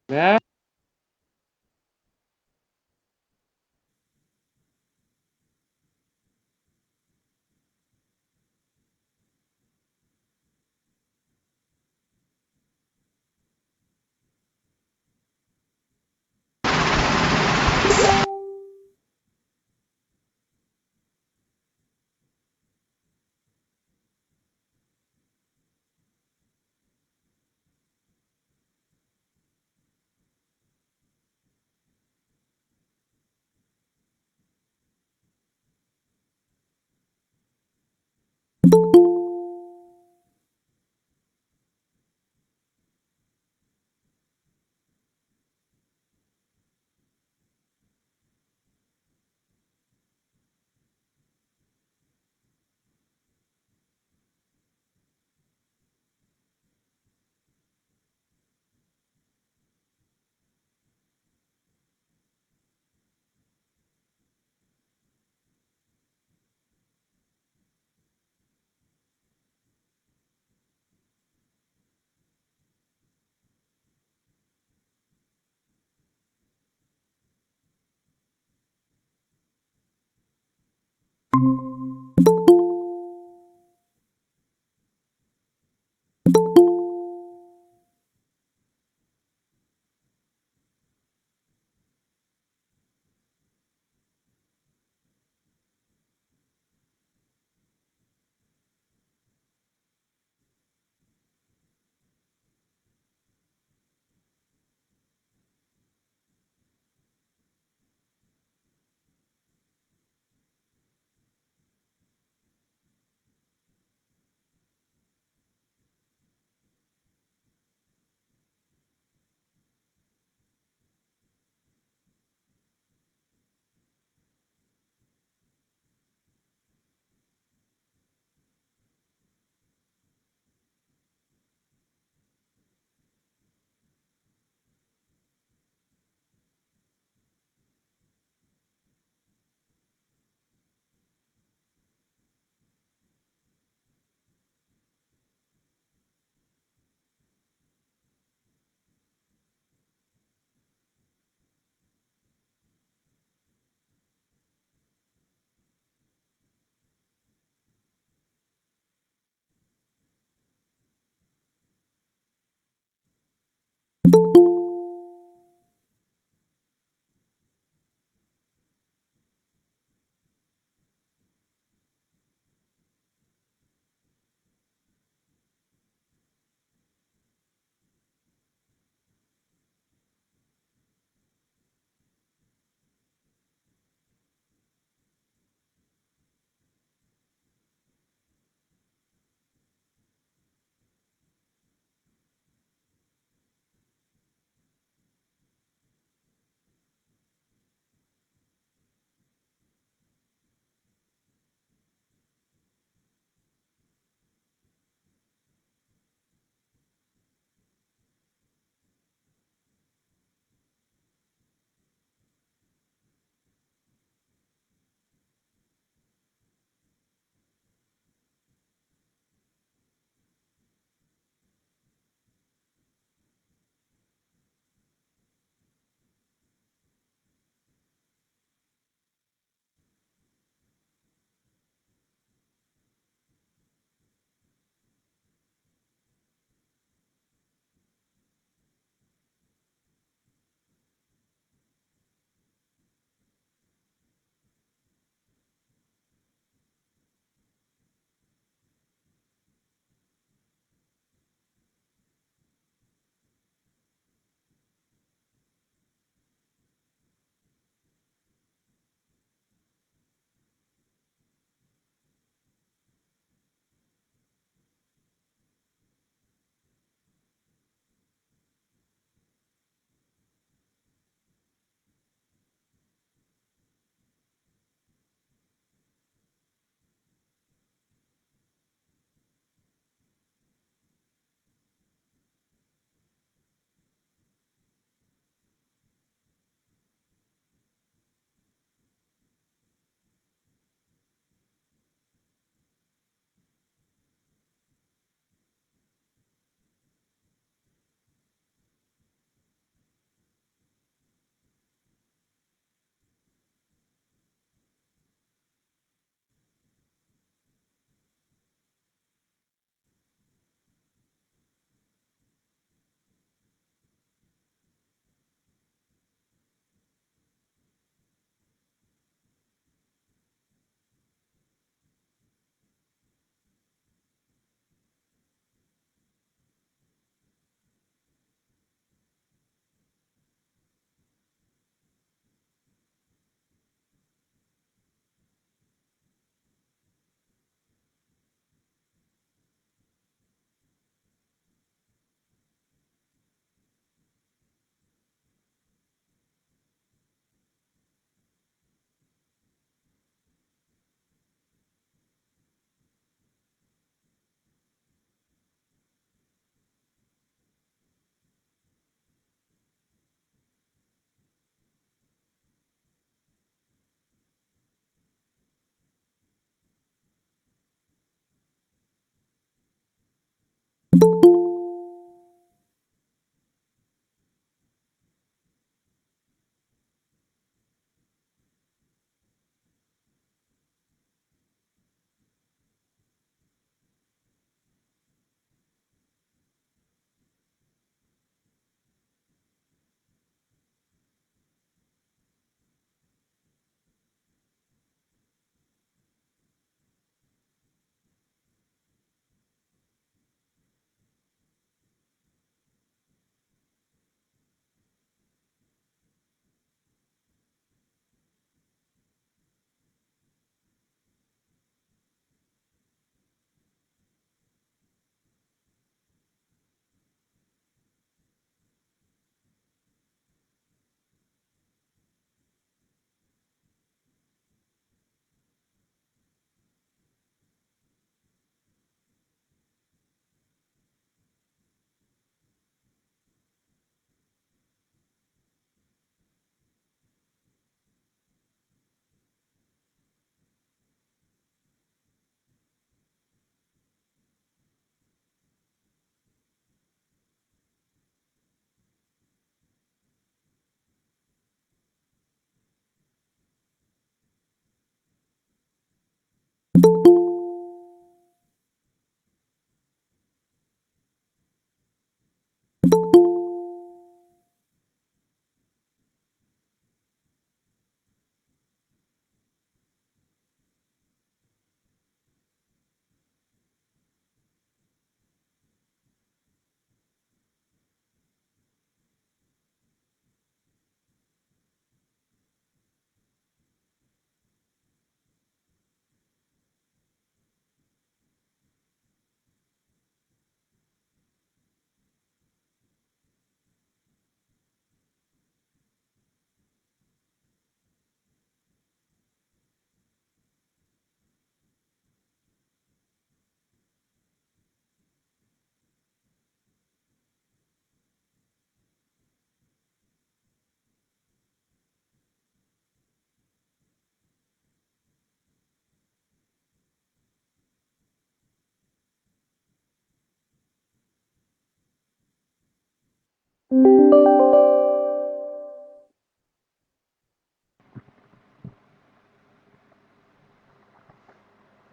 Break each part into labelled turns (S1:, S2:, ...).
S1: হ্যাঁ।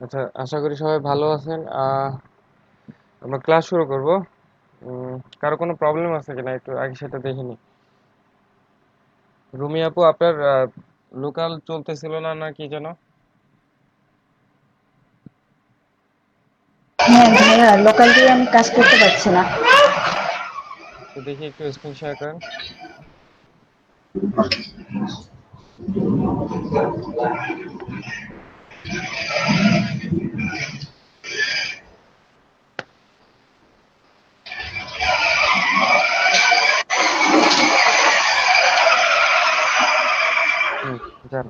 S1: আচ্ছা, আশা করি সবাই ভালো আছেন। আমরা ক্লাস শুরু করব। কারো কোনো প্রবলেম আছে কিনা একটু আগে সেটা দেখে নি। রুমি আপু, আপনার লোকাল চলতেছিল না না কি যেন?
S2: হ্যাঁ ভাইয়া, লোকাল দিয়ে আমি কাজ করতে পারছি না।
S1: তো দেখি একটু স্ক্রিন শেয়ার করেন। হুম, যান।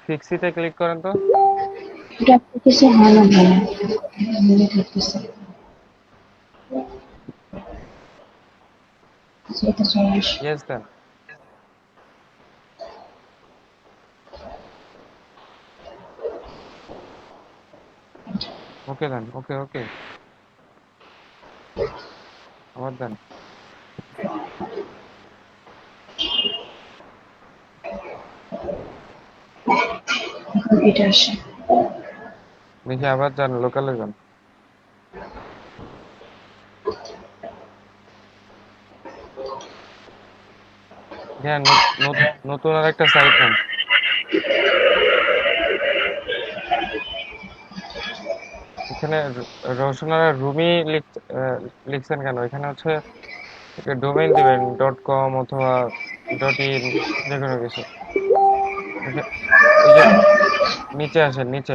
S1: ফিক্সিতে ক্লিক করেন তো।
S2: এটা কিছু হয় না ভাইয়া, মনে থাকতেছে। সেটা সমস্যা।
S1: ইয়েস দেন। ওকে দেন, ওকে ওকে। আবার দেন।
S2: এখন এটা আসে।
S1: দেখি আবার যান, লোকালে যান। হ্যাঁ, নতুন আর একটা সাইট নেন। এখানে রওশন আর রুমি লিখছেন কেন? এখানে হচ্ছে ডোমেইন দিবেন .com অথবা .in, যে কোনো কিছু। ওই যে নিচে আসেন, নিচে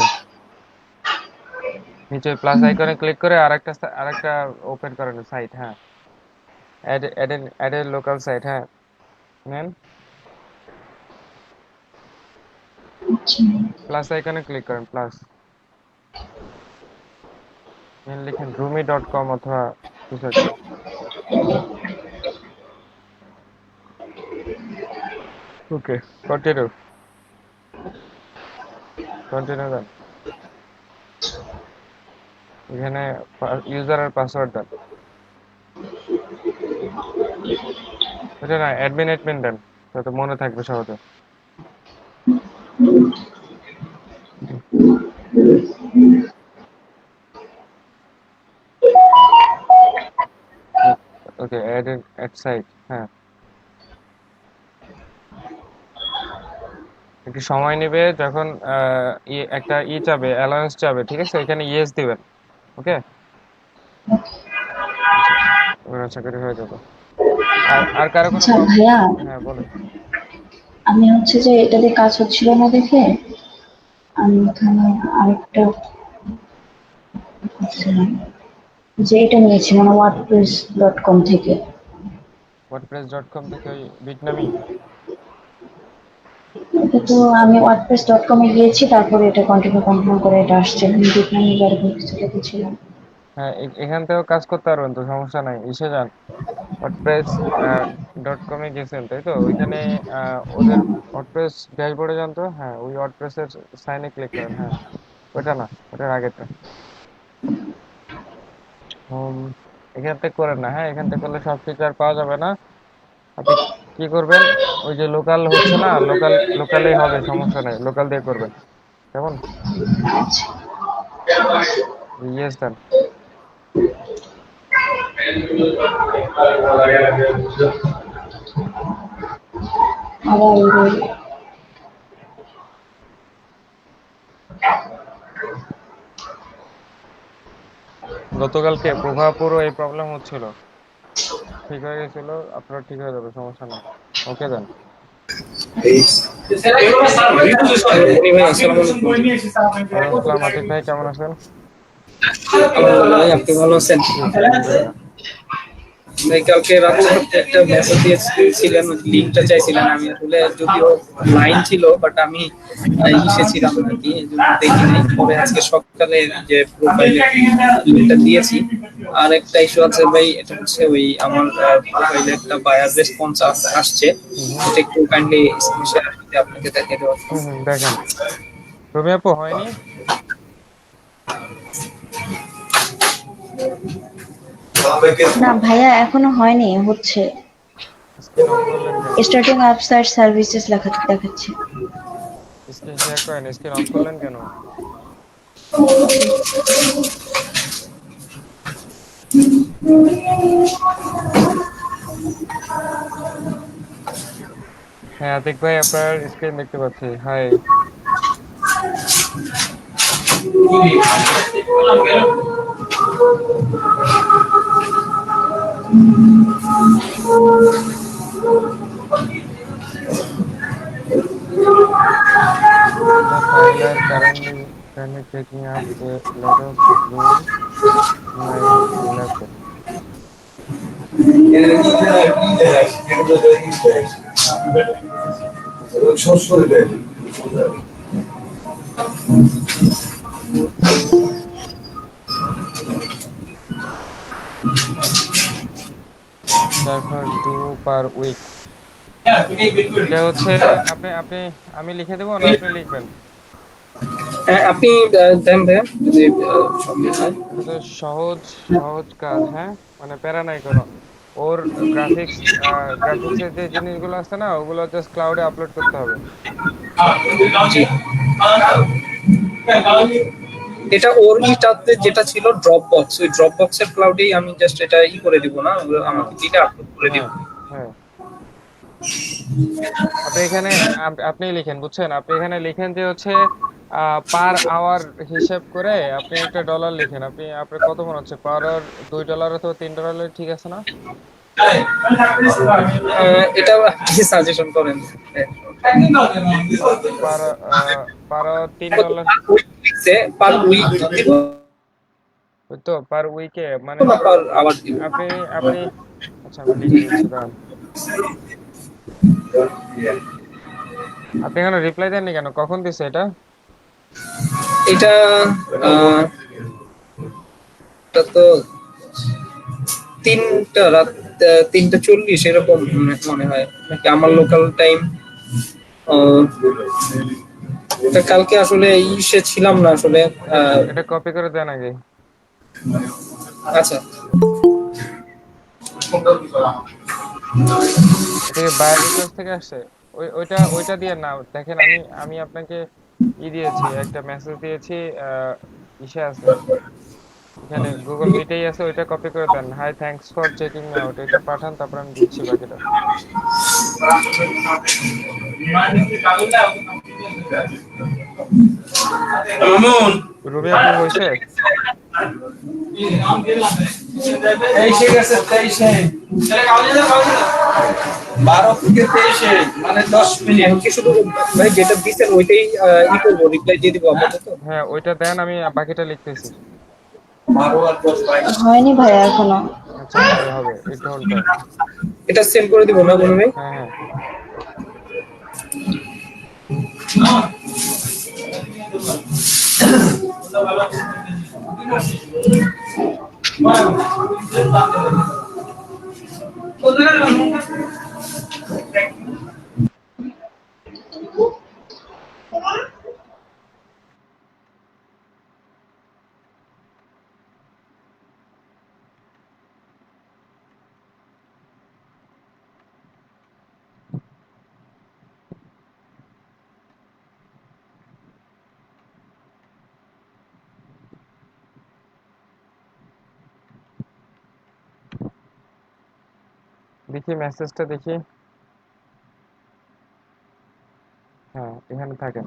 S1: নিচে প্লাস আইকনে ক্লিক করে আরেকটা ওপেন করেন সাইট। হ্যাঁ, অ্যাড এ লোকাল সাইট। হ্যাঁ, নেন।
S2: আচ্ছা,
S1: প্লাস আইকনে ক্লিক করেন, প্লাস নেন, লিখেন rumi.com অথবা কিছু একটা। Okay, continue. Continue then. এখানে ইউজার আর পাসওয়ার্ড দেন। এটা না, অ্যাডমিন দেন, যাতে মনে থাকবে সহজে। ওকে, অ্যাড সাইট। হ্যাঁ, একটু সময় নেবে। যখন একটা চাবে, অ্যালাউন্স চাবে, ঠিক আছে, এখানে ইয়েস দিবেন। ওকে, আচ্ছা, এবার আশা করি হয়ে যাবে। আর আর কারো কোনো
S2: আচ্ছা
S1: প্রবলেম?
S2: ভাইয়া,
S1: হ্যাঁ, বলেন।
S2: আমি হচ্ছে যে এটাতে কাজ হচ্ছিল না দেখে আমি এখানে আরেকটা করছিলাম, যে এটা নিয়েছি মানে wordpress.com থেকে।
S1: wordpress.com থেকে ওই বিটনামি।
S2: এটা তো আমি wordpress.com এ গিয়েছি, তারপরে এটা কন্টিনিউ কন্টিনিউ করে এটা আসছে, আমি বিটনামি এরকম কিছু লিখেছিলাম।
S1: হ্যাঁ, এখান থেকেও কাজ করতে পারবেন তো, সমস্যা নাই। ইসে যান, ওয়ার্ডপ্রেস .com এ গেছেন তাই তো? ওইখানে ওদের ওয়ার্ডপ্রেস ড্যাশবোর্ডে যান তো। হ্যাঁ, ওই ওয়ার্ডপ্রেসের সাইনে ক্লিক করেন। হ্যাঁ, ওইটা না, ওটার আগেরটা। হোম, এখান থেকে করেন না। হ্যাঁ, এখান থেকে করলে সব ফিচার পাওয়া যাবে না। আপনি কি করবেন? ওই যে লোকাল হচ্ছে না, লোকালেই হবে, সমস্যা নাই, লোকাল দিয়ে করবেন। কেমন?
S2: আচ্ছা,
S1: ইয়েস দেন।
S2: আবার ওই
S1: গতকালকে প্রভাপুরও এই প্রবলেম হচ্ছিল, ঠিক হয়ে গেছিল। আপনার ঠিক হয়ে যাবে, সমস্যা নাই। ওকে দেন।
S3: ভাই আসসালামু আলাইকুম।
S1: ওয়ালাইকুম আসসালাম, আতিক ভাই কেমন আছেন?
S3: আলহামদুলিল্লাহ ভাই, আপনি ভালো আছেন?
S1: জি আলহামদুলিল্লাহ।
S3: ভাই কালকে রাতে আপনি একটা মেসেজ দিয়েছিলেন, লিঙ্কটা চাইছিলেন। আমি আসলে যদিও লাইন ছিল, বাট আমি এসেছিলাম আর কি, এই জন্য দেখি নাই। পরে আজকে সকালে যে প্রোফাইলে লিঙ্কটা দিয়েছি। আর একটা ইস্যু আছে ভাই, এটা হচ্ছে ওই আমার প্রোফাইলে একটা বায়ার রেসপন্স আসছে।
S1: হুম হুম
S3: এটা একটু কাইন্ডলি স্ক্রিন শেয়ার যদি আপনাকে দেখে দেওয়া
S1: হুম হুম, দেখেন রবি আপু হয়নি।
S2: না ভাইয়া এখনো হয়নি, হচ্ছে।
S1: স্ক্রিন অফ করলেন কেন?
S2: স্টার্টিং আপসাইট সার্ভিসেস লেখা দেখাচ্ছে।
S1: স্ক্রিন শেয়ার করেন, স্ক্রিন অফ করলেন কেন? হ্যাঁ আতিক ভাই, আপনার স্ক্রিন দেখতে পাচ্ছি। High. The file are currently taking up a lot of room in my laptop. Therefore, do per week. এটা হচ্ছে আপনি আপনি আমি লিখে দেবো না আপনি লিখবেন?
S3: হ্যাঁ, আপনি দেন ভাইয়া যদি সম্ভব হয়।
S1: এটা তো সহজ সহজ কাজ, হ্যাঁ, মানে প্যারা নাই কোনো। ওর গ্রাফিক্সের যে জিনিসগুলো আছে না, ওগুলো জাস্ট ক্লাউডে আপলোড করতে হবে।
S3: জি। এটা ওর ইটাতে যেটা ছিল ড্রপ বক্স, ওই ড্রপ বক্সের ক্লাউডেই আমি জাস্ট এটা করে দিব না,
S1: হ্যাঁ
S3: আমাকে দিলে আপলোড করে দিব।
S1: হ্যাঁ হ্যাঁ, আপনি এখানে আপনি লিখেন, বুঝছেন? আপনি এখানে লিখেন যে হচ্ছে পার আওয়ার হিসেব করে আপনি একটা ডলার লিখেন। আপনার কত মনে হচ্ছে পার আওয়ার? $2 অথবা $3 ঠিক আছে না?
S3: এটা কি সাজেশন করেন?
S1: পার পার আওয়ার $3।
S3: পার উইক দিব
S1: ওই তো পার উইকে মানে
S3: না পার আওয়ার দিব?
S1: আপনি আপনি আচ্ছা আমি লিখে দিচ্ছি, দাঁড়ান। আপনি এখানে রিপ্লাই দেননি কেন? কখন দিছে এটা?
S3: এটা আহ, এটা তো 3টা রাত, 3টা 40 এরকম মনে হয়, নাকি আমার লোকাল টাইম। কালকে আসলে ইসে ছিলাম না আসলে।
S1: এটা কপি করে দেন আগে।
S3: আচ্ছা।
S1: এটা কি বায়ার রিকোয়েস্ট থেকে আসছে? ওইটা ওইটা দিয়ে না, দেখেন আমি আমি আপনাকে দিয়েছি, একটা মেসেজ দিয়েছি। ইসে আছে, এখানে গুগল মিটেই আছে, ওইটা কপি করে দেন। Hi, thanks for checking me out, এটা পাঠান, তারপর আমি দিচ্ছি বাকিটা।
S3: মামুন
S1: রবি আপু হয়েছে?
S3: 12 থেকে 23, মানে 10 মিনিট কি শুধু ভাই যেটা দিচ্ছেন ওইটাই করবো, রিপ্লাই দিয়ে দিব আপাতত।
S1: হ্যাঁ ওইটা দেন, আমি বাকিটা লিখতেছি।
S3: 12 আর 10 ভাই।
S2: হয়নি ভাইয়া এখনো।
S1: আচ্ছা হবে হবে, একটু হোল্ড করেন।
S3: এটা সেন্ড করে দিব না কোনো ভাই?
S1: হ্যাঁ হ্যাঁ, দেখি মেসেজটা দেখি। হ্যাঁ এখানে থাকেন।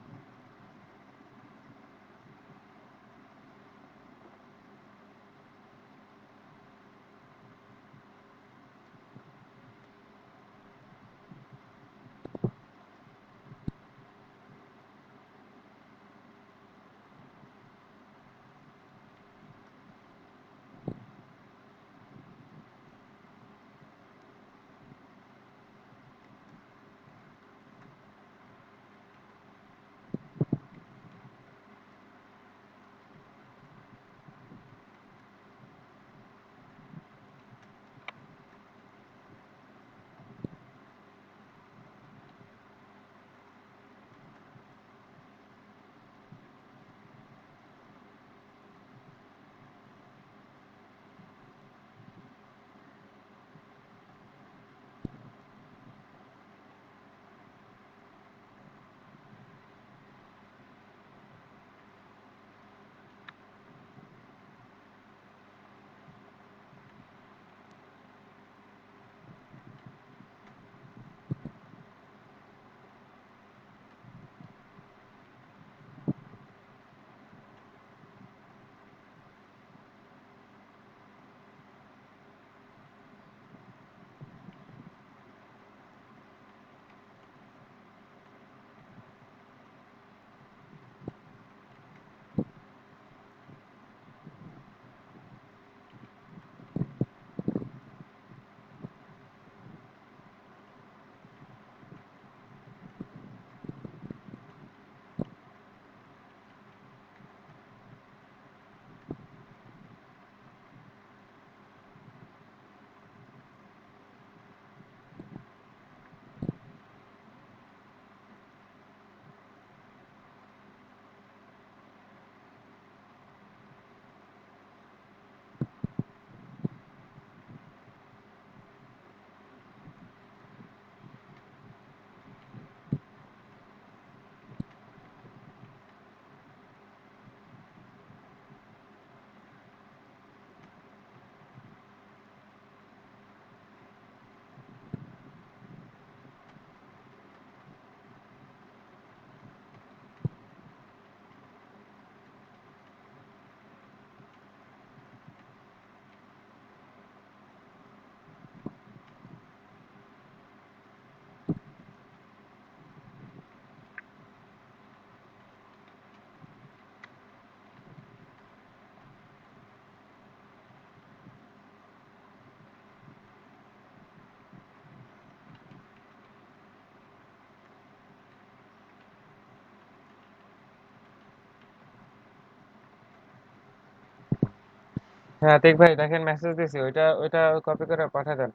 S1: হ্যাঁ আতিক ভাই দেখেন মেসেজ দিছি, ওইটা ওইটা কপি করে পাঠিয়ে দেন।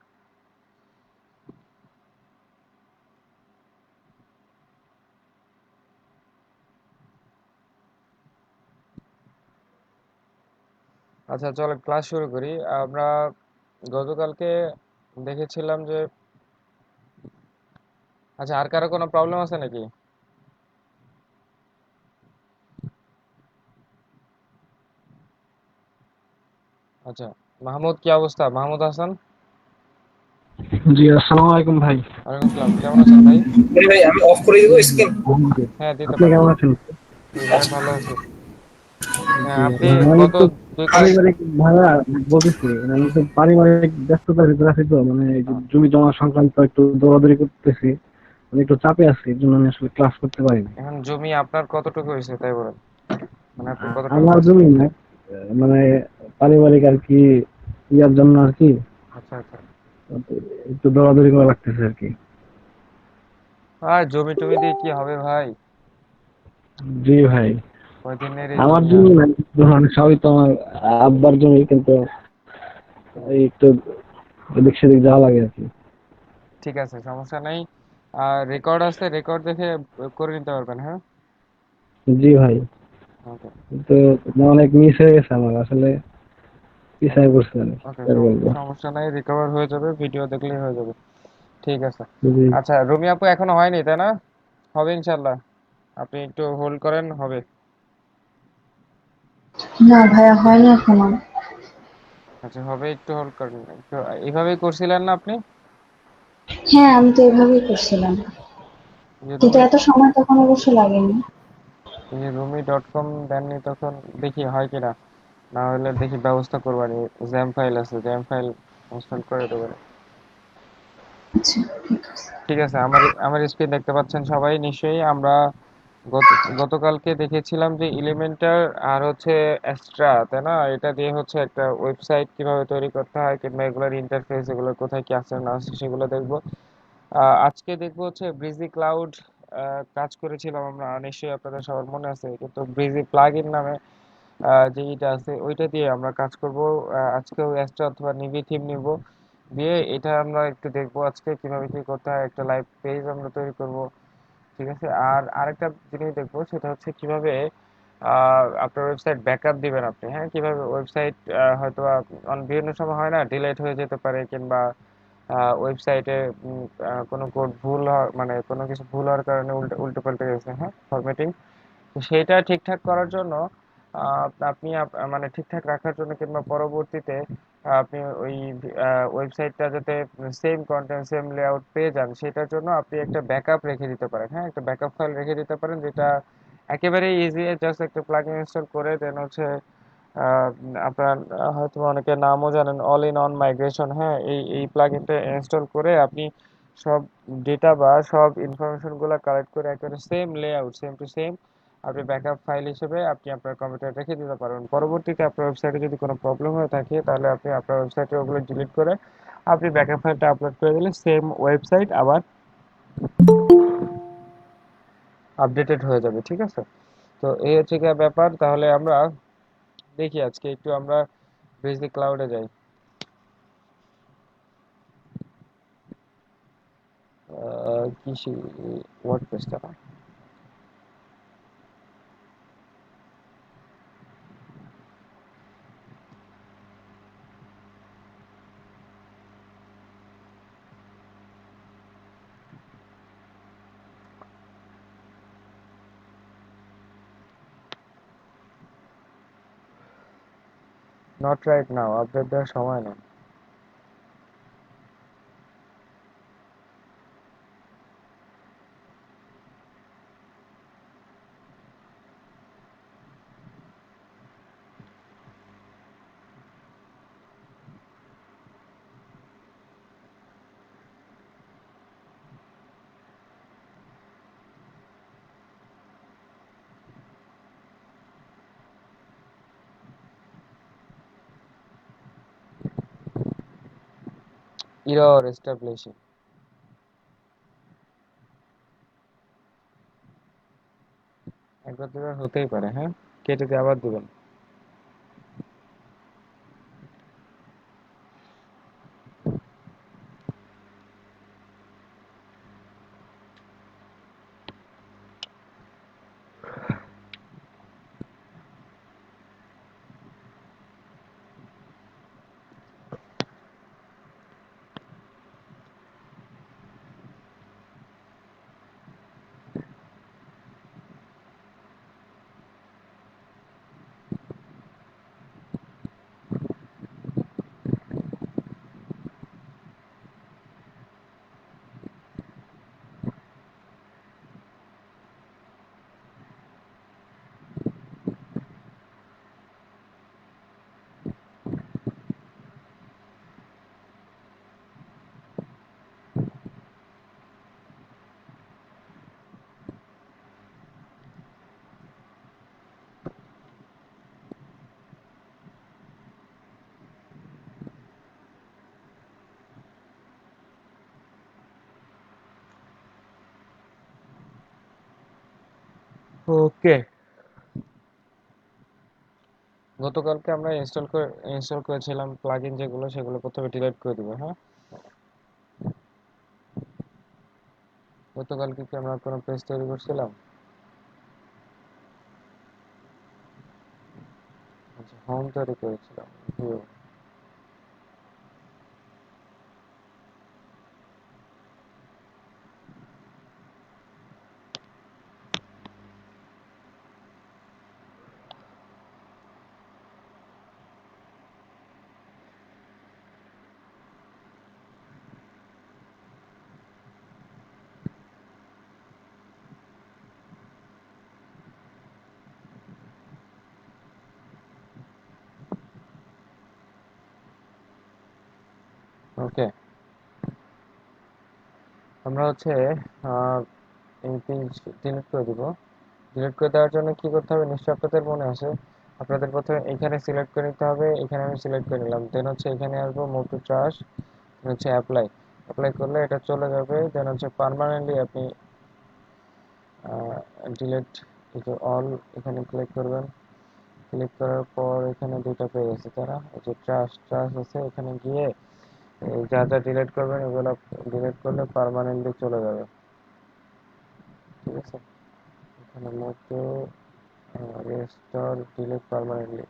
S1: আচ্ছা চলো ক্লাস শুরু করি আমরা। গতকালকে দেখেছিলাম যে, আচ্ছা আর কারো কোনো প্রবলেম আছে নাকি? আচ্ছা, মাহমুদ কি অবস্থা, মাহমুদ হাসান?
S4: জি, আসসালামু আলাইকুম ভাই।
S1: ওয়ালাইকুম সালাম, কেমন আছেন ভাই?
S3: ভাই ভাই আমি অফ করে দিব স্ক্রিন।
S1: হ্যাঁ দিতে
S4: আপনি
S1: পারেন।
S4: কেমন আছেন?
S1: জি ভাই ভালো আছি। হ্যাঁ
S4: জি,
S1: আপনি
S4: আমি
S1: গত
S4: একটু
S1: 2 ক্লাস।
S4: পারিবারিক ভাড়া বলতেছি, মানে আমি একটু পারিবারিক ব্যস্ততার ভিতরে আছি, তো মানে এই যে জমি জমা সংক্রান্ত একটু দৌড়াদৌড়ি করতেছি, মানে একটু চাপে আছি, এর জন্য আমি আসলে ক্লাস করতে পারিনি।
S1: এখন জমি আপনার কতটুকু হয়েছে তাই বলেন, মানে আপনি কতটুকু
S4: আমার
S1: করছেন?
S4: জমি না, মানে পারিবারিক আর কি, ইয়ার জন্য আর কি,
S1: আচ্ছা আচ্ছা।
S4: একটু দৌড়াদৌড়ি করা লাগতেছে আর কি।
S1: আর জমি টমি দিয়ে কি হবে ভাই,
S4: জি ভাই,
S1: কয়দিনের এই
S4: আমার
S1: দুনিয়া।
S4: জমি না, মানে সবই তো আমার আব্বার জমি, কিন্তু এই একটু এদিক সেদিক যাওয়া লাগে আর কি।
S1: ঠিক আছে সমস্যা নেই। আর রেকর্ড আছে, রেকর্ড দেখে করে নিতে পারবেন, হ্যাঁ।
S4: জি ভাই,
S1: ওকে
S4: তো অনেক মিস হয়ে গেছে আমার আসলে, পিছায়
S1: ওকে
S4: পড়ছে আমি,
S1: ওকে,
S4: কি আর বলবো।
S1: সমস্যা নাই, রিকভার হয়ে যাবে, ভিডিও দেখলেই হয়ে যাবে। ঠিক আছে।
S4: জি,
S1: আচ্ছা রুমি আপু এখনো হয়নি তাই না? হবে ইনশাল্লাহ, আপনি একটু হোল্ড করেন, হবে।
S2: না ভাইয়া হয়নি এখনো।
S1: আচ্ছা হবে, একটু হোল্ড করেন, একটু এইভাবেই করছিলেন না আপনি?
S2: হ্যাঁ আমি তো এভাবেই করছিলাম,
S1: এই যে
S2: কিন্তু
S1: রুমি,
S2: এত সময় তখন অবশ্য লাগেনি।
S1: এই যে রুমি.com দেননি তখন, দেখি হয় কিনা, না হলে দেখি ব্যবস্থা করবানি। জ্যাম ফাইল আছে, জ্যাম ফাইল ইনস্টল করে দেবেন।
S2: আচ্ছা ঠিক আছে।
S1: ঠিক আছে, আমার আমার স্ক্রিন দেখতে পাচ্ছেন সবাই নিশ্চয়ই। আমরা গত গতকালকে দেখেছিলাম যে এলিমেন্টার আর হচ্ছে অ্যাস্ট্রা, তাই না? এটা দিয়ে হচ্ছে একটা ওয়েবসাইট কিভাবে তৈরি করতে হয়, কিংবা এগুলোর ইন্টারফেস, এগুলো কোথায় কি আছে না আছে সেগুলো দেখবো। আজকে দেখবো হচ্ছে ব্রিজি ক্লাউড। কাজ করেছিলাম আমরা, নিশ্চয়ই আপনাদের সবার মনে আছে, কিন্তু ব্রিজি প্লাগ ইন নামে যে এটা আছে ওইটা দিয়ে আমরা কাজ করব। আজকেও অ্যাস্ট্রা অথবা নিভি থিম নিব, দিয়ে এটা আমরা একটু দেখবো আজকে কিভাবে কি করতে হয়, একটা লাইভ পেজ আমরা তৈরি করব। ঠিক আছে, আর আরেকটা জিনিস দেখবো সেটা হচ্ছে কিভাবে আপনার ওয়েবসাইট ব্যাকআপ দিবেন আপনি, হ্যাঁ, কিভাবে ওয়েবসাইট হয়তো বিভিন্ন সময় হয় না, ডিলেট হয়ে যেতে পারে, কিংবা ওয়েবসাইটে কোনো কোড ভুল মানে কোনো কিছু ভুল হওয়ার কারণে উল্টো পাল্টে গেছে, হ্যাঁ, ফরম্যাটিং। তো সেইটা ঠিকঠাক করার জন্য আপনি মানে ঠিকঠাক রাখার জন্য, কিংবা পরবর্তীতে আপনি ওই ওয়েবসাইটটা যাতে সেম কন্টেন্ট সেম লেআউট পেয়ে যান, সেটার জন্য আপনি একটা ব্যাকআপ রেখে দিতে পারেন, হ্যাঁ, একটা ব্যাকআপ ফাইল রেখে দিতে পারেন, যেটা একেবারে ইজি, জাস্ট একটা প্লাগইন ইনস্টল করে দেন হচ্ছে আহ, আপনার হয়তো অনেকে নামও জানেন, অল ইন অন মাইগ্রেশন, হ্যাঁ, এই প্লাগইনটা ইনস্টল করে আপনি সব ডেটা বা সব ইনফরমেশন গুলো কালেক্ট করে একেবারে same layout, same to same আপনি ব্যাকআপ ফাইল হিসেবে আপনি আপনার কম্পিউটারে রেখে দিতে পারবেন। পরবর্তীতে আপনার ওয়েবসাইটে যদি কোনো প্রবলেম হয়ে থাকে, তাহলে আপনি আপনার ওয়েবসাইটে ওগুলো ডিলিট করে আপনি ব্যাকআপ ফাইলটা আপলোড করে দিলে সেম ওয়েবসাইট আবার আপডেটেড হয়ে যাবে। ঠিক আছে, তো এই হচ্ছে গিয়ে ব্যাপার। তাহলে আমরা দেখি আজকে একটু আমরা ব্রিজলি ক্লাউডে যাই। কি ওয়ার্ডপ্রেসটা না, নট রাইট নাও, আপডেট দেওয়ার সময় নেই। ইরর এস্টাবলিশিং, একবার দুবার হতেই পারে, হ্যাঁ, কেটে দিয়ে আবার দিবেন। ওকে, গতকালকে আমরা ইনস্টল করেছিলাম প্লাগইন যেগুলো, সেগুলো প্রথমে ডিলিট করে দিব। হ্যাঁ, গতকালকে কি আমরা কোনো পেজ তৈরি করছিলাম? আচ্ছা, হোম তৈরি করেছিলাম, ভিউ। ওকে, আমরা হচ্ছে আহ, এই পেজ ডিলিট করে দিব। ডিলিট করে দেওয়ার জন্য কি করতে হবে নিশ্চয়ই আপনাদের মনে আছে। আপনাদের প্রথমে এখানে সিলেক্ট করে নিতে হবে, এখানে আমি সিলেক্ট করে নিলাম, দেন হচ্ছে এখানে আসবো মুভ টু ট্রাশ, হচ্ছে অ্যাপ্লাই। অ্যাপ্লাই করলে এটা চলে যাবে, দেন হচ্ছে পার্মানেন্টলি আপনি ডিলিট অল এখানে ক্লিক করবেন। ক্লিক করার পর এখানে দুটো পেজ আছে, তারা এই যে ট্রাশ ট্রাশ আছে, এখানে গিয়ে এই যা যা ডিলিট করবেন এগুলো ডিলিট করলে পার্মানেন্টলি চলে যাবে। ঠিক আছে, এখানে move to restore delete permanently.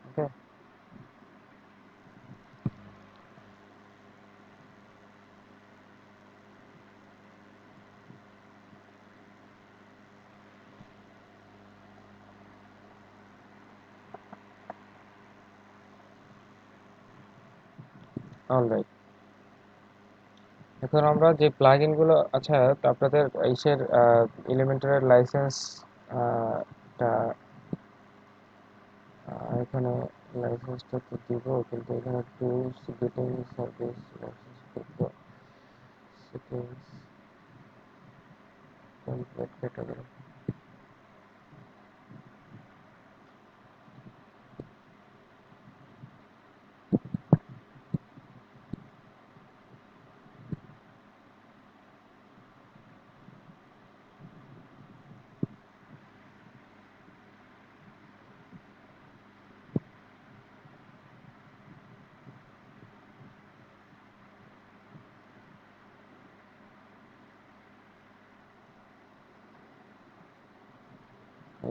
S1: Okay, alright. এখন আমরা যে প্লাগইন গুলো, আচ্ছা আপনাদের ইসের এলিমেন্টারের লাইসেন্স টা এখানে লাইসেন্সটা তো দিব, কিন্তু এখানে টুলস গেটিং সার্ভিস লাইসেন্স দিব, সেটিংস কমপ্লিট ক্যাটাগরি।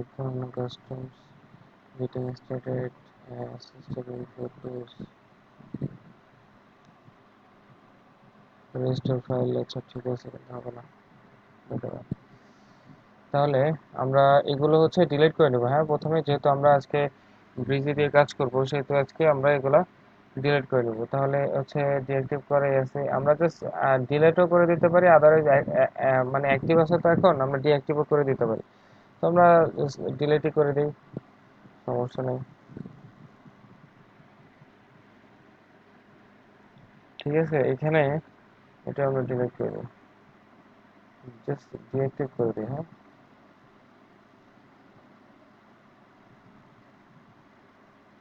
S1: এখন customs getting started, system info tools, register file. আচ্ছা ঠিক আছে, কিন্তু হবে না, ধন্যবাদ। তাহলে আমরা এগুলো হচ্ছে ডিলিট করে নেবো। হ্যাঁ, প্রথমে যেহেতু আমরা আজকে ব্রিজি দিয়ে কাজ করব, সেহেতু আজকে আমরা এগুলা ডিলিট করে নেবো। তাহলে হচ্ছে ডিএক্টিভ করে আছে, আমরা জাস্ট ডিলিটও করে দিতে পারি, আদারওয়াইজ মানে অ্যাক্টিভ আছে তো এখন, আমরা ডিঅ্যাক্টিভও করে দিতে পারি। তো আমরা ডিলিটই করে দিই, সমস্যা নেই। ঠিক আছে, এখানে এটা আমরা ডিলিট করে দিই, জাস্ট ডিঅ্যাক্টিভ করে দিই। হ্যাঁ,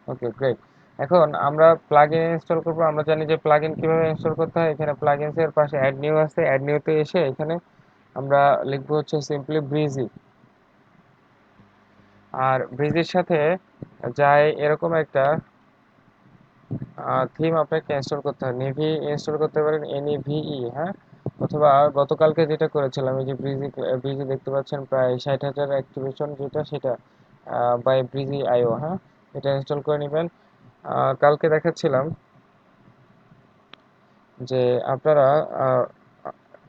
S1: ওকে গ্রেট। এখন আমরা প্লাগইন ইনস্টল করব। আমরা জানি যে প্লাগইন কিভাবে ইনস্টল করতে হয়। এখানে প্লাগইনস এর পাশে অ্যাড নিউ আছে, অ্যাড নিউতে এসে এখানে আমরা লিখবো হচ্ছে সিম্পলি ব্রিজি। আর ব্রিজের সাথে যায় এরকম একটা থিম আপনাকে ইনস্টল করতে হয়। নেভি ইনস্টল করতে পারেন, NEVE। হ্যাঁ, অথবা গতকালকে যেটা করেছিলাম, এই যে ব্রিজি, ব্রিজি দেখতে পাচ্ছেন প্রায় 60,000 অ্যাক্টিভেশন, যেটা সেটা বাই ব্রিজি আইও। হ্যাঁ, এটা ইনস্টল করে নেবেন। কালকে দেখাচ্ছিলাম যে আপনারা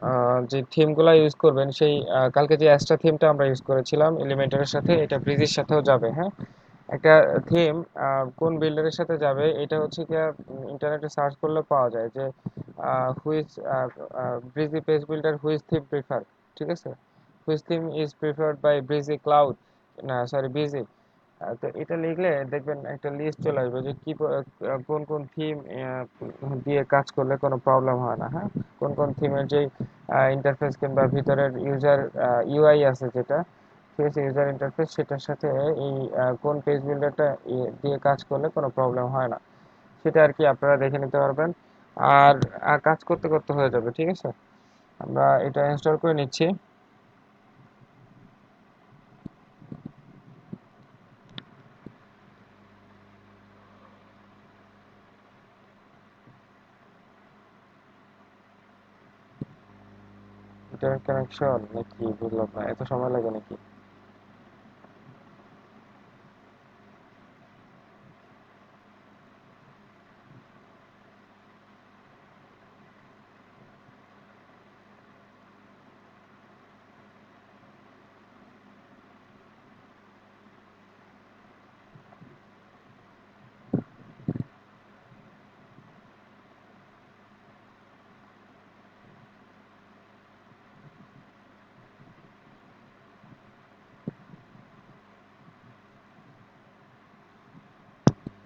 S1: আহ, যে থিমগুলো ইউজ করবেন, সেই কালকে যে অ্যাস্ট্রা থিমটা আমরা ইউজ করেছিলাম এলিমেন্টারের সাথে, এটা ব্রিজের সাথেও যাবে। হ্যাঁ, একটা থিম কোন বিল্ডারের সাথে যাবে এটা হচ্ছে কি ইন্টারনেটে সার্চ করলে পাওয়া যায় যে which Brizy page builder which theme prefer. ঠিক আছে, which theme is preferred by Brizy cloud, না সরি ব্রিজি। তো এটা লিখলে দেখবেন একটা লিস্ট চলে আসবে যে কি কোন কোন থিম দিয়ে কাজ করলে কোনো প্রবলেম হয় না। হ্যাঁ, কোন কোন থিমের যে ইন্টারফেস কিংবা ভিতরের ইউজার UI আছে, যেটা ফেস ইউজার ইন্টারফেস, সেটার সাথে এই কোন পেজ বিল্ডারটা দিয়ে কাজ করলে কোনো প্রবলেম হয় না, সেটা আর কি আপনারা দেখে নিতে পারবেন। আর কাজ করতে করতে হয়ে যাবে। ঠিক আছে, আমরা এটা ইনস্টল করে নিচ্ছি। ইন্টারনেট কানেকশন নাকি বুঝলাম না, এত সময় লাগে নাকি?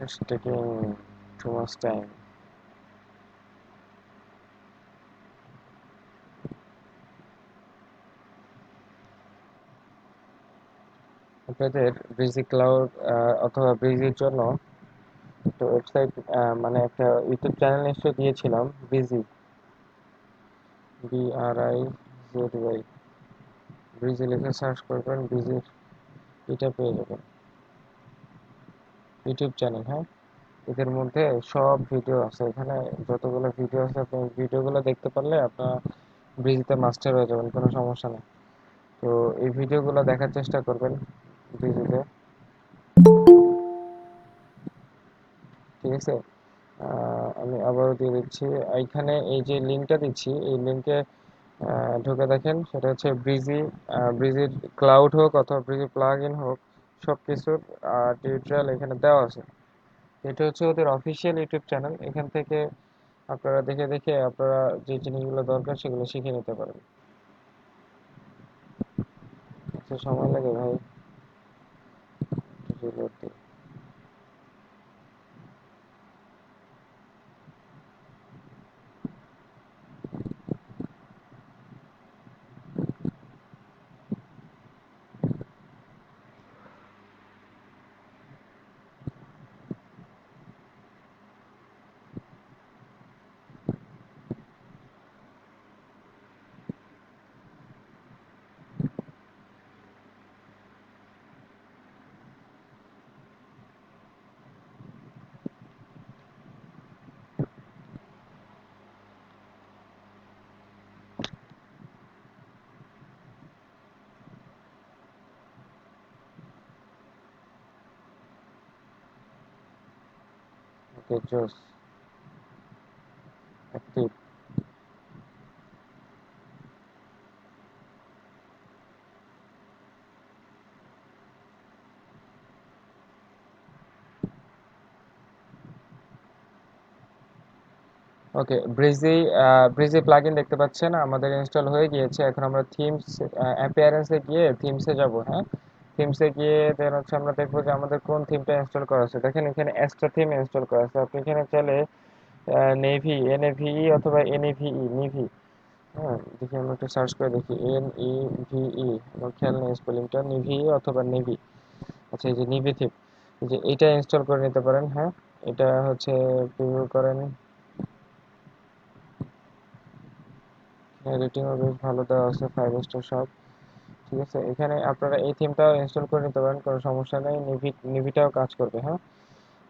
S1: It's taking too much time. আপনাদের ব্রিজি ক্লাউড অথবা ব্রিজির জন্য একটা ওয়েবসাইট, মানে একটা ইউটিউব চ্যানেল নিশ্চয় দিয়েছিলাম, ব্রিজি, BRIZY, ব্রিজি লিখে সার্চ করবেন, ব্রিজির এটা পেয়ে যাবেন, ইউটিউব চ্যানেল। হ্যাঁ, এদের মধ্যে সব ভিডিও আছে, এখানে যতগুলো ভিডিও আছে আপনি ভিডিওগুলো দেখতে পারলে আপনার ব্রিজিতে মাস্টার হয়ে যাবেন, কোনো সমস্যা নেই। তো এই ভিডিওগুলো দেখার চেষ্টা করবেন ব্রিজিতে, ঠিক আছে? আমি আবারও দিয়ে দিচ্ছি, এইখানে এই যে লিঙ্কটা দিচ্ছি এই লিঙ্কে ঢুকে দেখেন, সেটা হচ্ছে ব্রিজি, ব্রিজির ক্লাউড হোক অথবা ব্রিজি প্লাগ ইন হোক, সব কিছুর টিউটোরিয়াল এখানে দেওয়া আছে। এটা হচ্ছে ওদের অফিসিয়াল ইউটিউব চ্যানেল, এখান থেকে আপনারা দেখে দেখে আপনারা যে জিনিসগুলো দরকার সেগুলো শিখে নিতে পারেন। একটু সময় লাগে ভাই, একটু reload দিই। ওকে, জোস, অ্যাক্টিভ। ওকে, ব্রিজি, ব্রিজি প্লাগইন দেখতে পাচ্ছেন আমাদের ইনস্টল হয়ে গিয়েছে। এখন আমরা থিমস, অ্যাপিয়ারেন্সে গিয়ে থিমসে যাব। হ্যাঁ, থিমসে গিয়ে দেন হচ্ছে আমরা দেখবো যে আমাদের কোন থিমটা ইনস্টল করা আছে। দেখেন এখানে এক্সট্রা থিম ইনস্টল করা আছে, আপনি এখানে চাইলে নেভি, NAVE অথবা NEVE, নিভি, হ্যাঁ দেখি আমরা একটু সার্চ করে দেখি, NEVE, আমার খেয়াল নেই স্পেলিংটা, নিভি অথবা নেভি। আচ্ছা, এই যে নিভি থিম, এই যে এটা ইনস্টল করে নিতে পারেন। হ্যাঁ, এটা হচ্ছে প্রিভিউ করেন, রেটিংও বেশ ভালো দেওয়া আছে, 5 স্টার সব, ঠিক আছে? এখানে আপনারা এই থিমটাও ইনস্টল করে নিতে পারেন, কোনো সমস্যা নেই, নিভিটাও কাজ করবে। হ্যাঁ,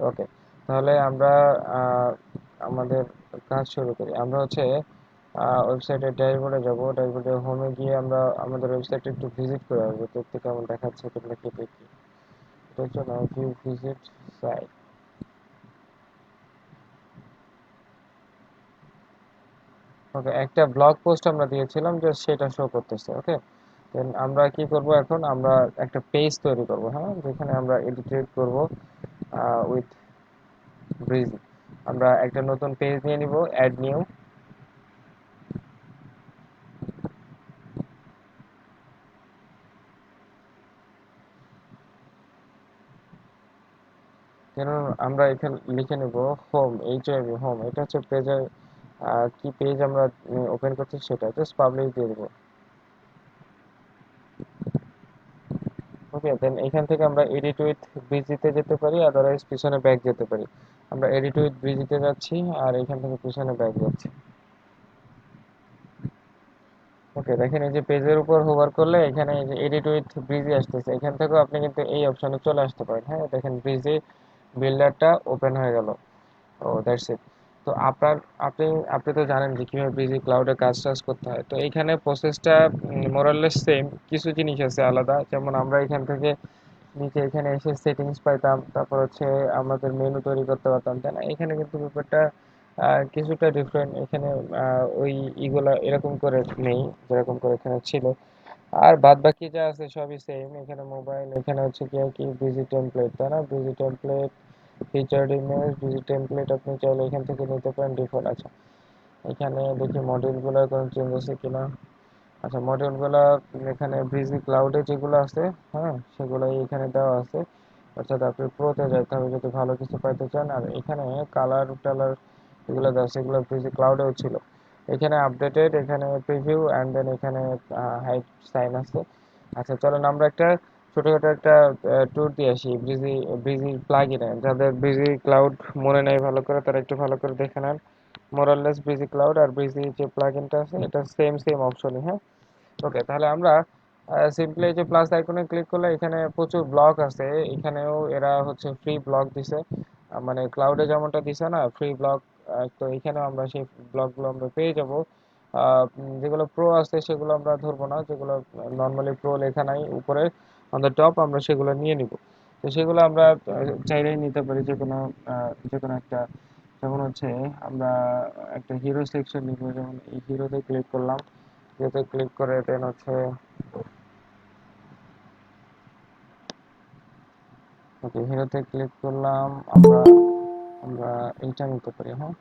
S1: ওকে, তাহলে আমরা আহ, আমাদের কাজ শুরু করি। আমরা হচ্ছে ওয়েবসাইটের ড্যাশবোর্ডে যাব, ড্যাশবোর্ডে হোমে গিয়ে আমরা আমাদের ওয়েবসাইটে একটু ভিজিট করে আসবো, দেখতে কেমন দেখাচ্ছে, তোমরা কি দেখি। এটার জন্য ভিউ ভিজিট সাইট। ওকে, একটা ব্লগ পোস্ট আমরা দিয়েছিলাম যে সেটা শো করতেছে। ওকে, দেন আমরা কি করব, এখন আমরা একটা পেজ তৈরি করব, হ্যাঁ, যেখানে আমরা এডিট করব উইথ ব্রিজ। আমরা একটা নতুন পেজ নিয়ে নিব, অ্যাড নিউ। কেন, আমরা এখানে লিখে নেব হোম, HOME, হোম, এটা হচ্ছে পেজের কি পেজ আমরা ওপেন করছি সেটা জাস্ট পাবলিক দিয়ে দেবো। ওকে, দেন এখান থেকে আমরা এডিট উইথ ব্রিজিতে যেতে পারি, আদারওয়াইজ পিছনে ব্যাক যেতে পারি। আমরা এডিট উইথ ব্রিজিতে যাচ্ছি আর এখান থেকে পিছনে ব্যাক যাচ্ছি। ওকে, দেখেন এই যে পেজের উপর হোভার করলে এখানে এই যে এডিট উইথ ব্রিজি আসতেছে, এখান থেকেও আপনি কিন্তু এই অপশনে চলে আসতে পারেন। হ্যাঁ, দেখেন ব্রিজি বিল্ডারটা ওপেন হয়ে গেল। ও দ্যাটস ইট। তো আপনি আপনি তো জানেন যে কিভাবে ব্রিজি ক্লাউডে কাজ টাজ করতে হয়। তো এইখানে প্রসেসটা মোরাললেস সেম, কিছু জিনিস আছে আলাদা। যেমন আমরা এখান থেকে নিচে এখানে এসে সেটিংস পাইতাম, তারপর হচ্ছে আমাদের মেনু তৈরি করতে পারতাম, তাই না? এখানে কিন্তু ব্যাপারটা কিছুটা ডিফারেন্ট। এখানে ওই ইগুলা এরকম করে নেই যেরকম করে এখানে ছিল। আর বাদ বাকি যা আছে সবই সেম। এখানে মোবাইল, এখানে হচ্ছে কি আর কি বিজি টেমপ্লেট, তাই না? Busy template, featured image, busy template আপনি চাইলে এখান থেকে নিতে পারেন, ডিফল্ট আছে। এখানে দেখি মডিউলগুলোর কোনো চেঞ্জ আছে কিনা। আচ্ছা, মডিউলগুলো এখানে ব্রিজি ক্লাউডে যেগুলো আছে, হ্যাঁ, সেগুলোই এখানে দেওয়া আছে। অর্থাৎ আপনি প্রোতে যাইতে হবে যদি ভালো কিছু পাইতে চান। আর এখানে কালার টালার এগুলো দেওয়া আছে, এগুলো ব্রিজি ক্লাউডেও ছিল। এখানে আপডেটেড, এখানে প্রিভিউ, অ্যান্ড দেন এখানে হাইড সাইন আছে। আচ্ছা, চলেন আমরা একটা ছোটখাটো একটা ট্যুর দিয়ে আসি ব্রিজি ব্রিজি প্লাগইনে। যাদের ব্রিজি ক্লাউড মনে নেই ভালো করে, তারা একটু ভালো করে দেখে নেন। মোরাললেস ব্রিজি ক্লাউড আর ব্রিজি যে প্লাগইনটা আছে এটা সেম সেম অপশনই। হ্যাঁ, ওকে, তাহলে আমরা সিম্পলি এই যে প্লাস আইকনে ক্লিক করলে এখানে প্রচুর ব্লক আছে। এখানেও এরা হচ্ছে ফ্রি ব্লক দিছে, মানে ক্লাউডে যেমনটা দিছে না ফ্রি ব্লক, তো এখানেও আমরা সেই ব্লকগুলো আমরা পেয়ে যাব। যেগুলো প্রো আছে সেগুলো আমরা ধরবো না, যেগুলো নর্মালি প্রো লেখা নাই উপরে অন দ্য টপ, আমরা সেগুলো নিয়ে নিব। তো সেগুলো আমরা চাইলেই নিতে পারি, যে কোনো একটা। যেমন হচ্ছে আমরা একটা হিরো সিলেকশন নিব, যেমন এই হিরোতে ক্লিক করলাম। হিরোতে ক্লিক করে দেন হচ্ছে ওকে, হিরোতে ক্লিক করলাম। আমরা আমরা এইটা নিতে পারি। হ্যাঁ,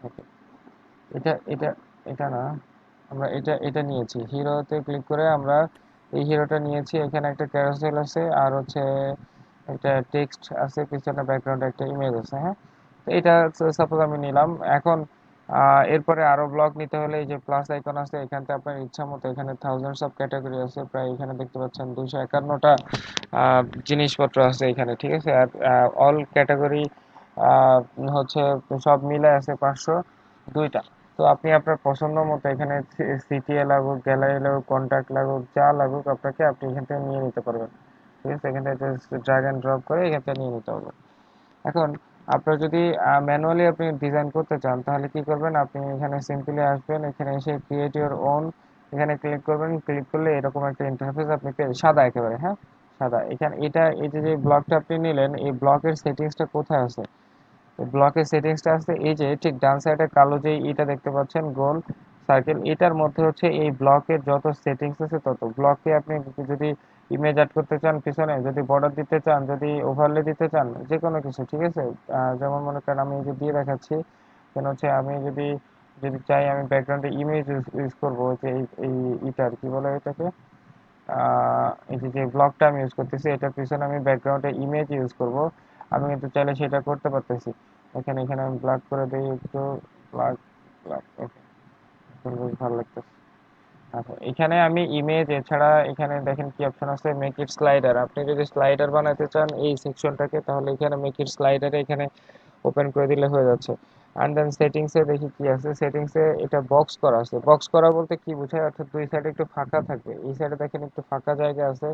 S1: ওকে, এটা এটা এটা না, আমরা এটা এটা নিয়েছি। হিরোতে ক্লিক করে আমরা এই হিরোটা নিয়েছি। এখানে একটা ক্যারোসেল আছে, আর হচ্ছে একটা টেক্সট আছে, পিছনে ব্যাকগ্রাউন্ডে একটা ইমেজ আছে। হ্যাঁ, তো এটা সাপোজ আমি নিলাম। এখন এরপরে আরো ব্লক নিতে হলে এই যে প্লাস আইকন আছে, এখানতে আপনার ইচ্ছা মতো এখানে থাউজেন্ডস অফ ক্যাটাগরি আছে, প্রায় এখানে দেখতে পাচ্ছেন 251টা জিনিসপত্র আছে এখানে, ঠিক আছে। আর অল ক্যাটাগরি হচ্ছে সব মিলে আছে 502টা। তো আপনি আপনার পছন্দ মতো এখানে সিটিএ লাগুক, গ্যালারি লাগুক, কন্ট্যাক্ট লাগুক, যা লাগুক আপনাকে, আপনি এখান থেকে নিয়ে নিতে পারবেন। ঠিক আছে, এখান থেকে ড্র্যাগ অ্যান্ড ড্রপ করে এখান থেকে নিয়ে নিতে হবে। এখন আপনার যদি ম্যানুয়ালি আপনি ডিজাইন করতে চান, তাহলে কি করবেন? আপনি এখানে সিম্পলি আসবেন, এখানে এসে ক্রিয়েট ইউর ওন এখানে ক্লিক করবেন। ক্লিক করলে এরকম একটা ইন্টারফেস আপনি পেয়ে, সাদা একেবারে। হ্যাঁ, সাদা। এখানে এটা এই যে যে ব্লকটা আপনি নিলেন, এই ব্লকের সেটিংসটা কোথায় আছে? ব্লকের সেটিংসটা আছে এই যে ঠিক ডান সাইডে কালো যে এটা দেখতে পাচ্ছেন, গোল সার্কেল, এটার মধ্যে হচ্ছে এই ব্লকের যত সেটিংস আছে তত। ব্লকে আপনি যদি ইমেজ অ্যাড করতে চান পিছনে, যদি বর্ডার দিতে চান, যদি ওভারলে দিতে চান, যে কোনো কিছু, ঠিক আছে। যেমন মনে করেন আমি এই যে দিয়ে দেখাচ্ছি, কেন হচ্ছে আমি যদি যদি চাই আমি ব্যাকগ্রাউন্ডে ইমেজ ইউজ করবো, যে এই ইটার কি বলে এটাকে, এই যে যে ব্লকটা আমি ইউজ করতেছি এটার পিছনে আমি ব্যাকগ্রাউন্ডে ইমেজ ইউজ করব, আমি কিন্তু চাইলে সেটা করতে পারতেছি। এখানে এখানে আমি ব্ল্যাক করে দিই একটু, ব্ল্যাক ব্ল্যাক, ওকে, বেশ ভালো লাগতেছে। আচ্ছা, এখানে আমি ইমেজ এছাড়া এখানে দেখেন কি অপশন আছে, মেক ইট স্লাইডার। আপনি যদি স্লাইডার বানাতে চান এই সেকশনটাকে, তাহলে এখানে মেক ইট স্লাইডারে এখানে ওপেন করে দিলে হয়ে যাচ্ছে। অ্যান্ড দেন সেটিংসে দেখি কি আছে। সেটিংসে এটা বক্স করা আছে। বক্স করা বলতে কি বোঝায়? অর্থাৎ দুই সাইডে একটু ফাঁকা থাকবে। এই সাইডে দেখেন একটু ফাঁকা জায়গা আছে,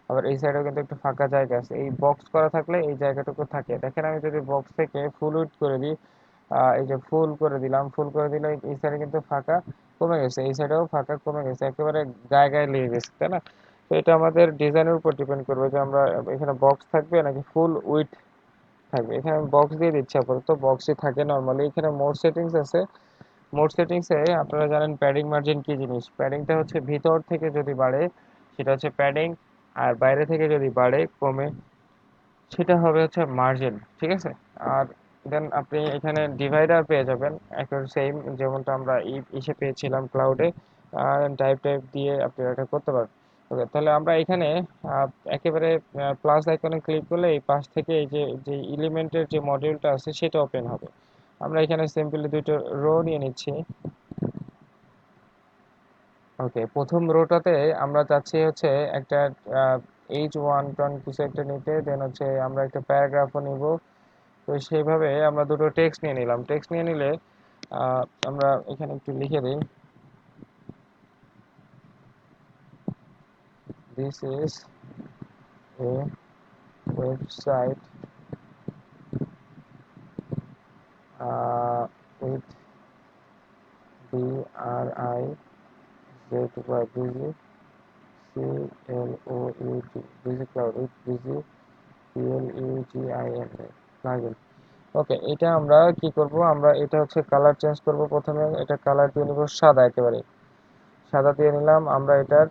S1: আবার এই সাইডেও কিন্তু একটু ফাঁকা জায়গা আছে। এই বক্স করা থাকলে এই জায়গাটুকু থাকে। দেখেন আমি যদি বক্স থেকে ফুল উইডথ করে দিই, এই যে ফুল করে দিলাম, ফুল করে দিলে এই সাইডে কিন্তু ফাঁকা কমে গেছে, এই সাইডেও ফাঁকা কমে গেছে, একেবারে গায়ে গায়ে লেগে গেছে, তাই না? তো এটা আমাদের ডিজাইনের উপর ডিপেন্ড করবে যে আমরা এখানে বক্স থাকবে নাকি ফুল উইডথ থাকবে। এখানে আমি বক্স দিয়ে দিচ্ছি, আপাতত বক্সই থাকে নরমালি। এখানে মোড সেটিংস আছে। মোড সেটিংসে আপনারা জানেন প্যাডিং মার্জিন কি জিনিস। প্যাডিংটা হচ্ছে ভিতর থেকে যদি বাড়ে সেটা হচ্ছে প্যাডিং, আর বাইরে থেকে যদি বাড়ে কমে সেটা হবে হচ্ছে মার্জিন, ঠিক আছে। আর দেন আপনি এখানে ডিভাইডার পেয়ে যাবেন একদম সেম যেমনটা আমরা ইসে পেয়েছিলাম ক্লাউডে। টাইপ টাইপ দিয়ে আপনি এটা করতে পারেন। ওকে, তাহলে আমরা এখানে আহ, একেবারে প্লাস আইকনে ক্লিক করলে এই পাশ থেকে এই যে যে এলিমেন্টের যে মডিউলটা আছে সেটা ওপেন হবে। আমরা এখানে সিম্পলি দুটো রো নিয়ে নিচ্ছি। ওকে, প্রথম রোটাতে আমরা চাচ্ছি হচ্ছে একটা H1 টন কিছু একটা নিতে, দেন হচ্ছে আমরা একটা প্যারাগ্রাফও নিব। তো সেইভাবে আমরা দুটো টেক্সট নিয়ে নিলাম। টেক্সট নিয়ে নিলে আমরা এখানে একটু লিখে দিই, this is a website with BRIZY CLOUD, Brizy cloud with Brizy PLUGIN plugin. Okay, এটা আমরা কি করব, আমরা এটা হচ্ছে কালার চেঞ্জ করব। প্রথমে এটা কালার দিয়ে নিব সাদা, একেবারে সাদা দিয়ে নিলাম। আমরা এটার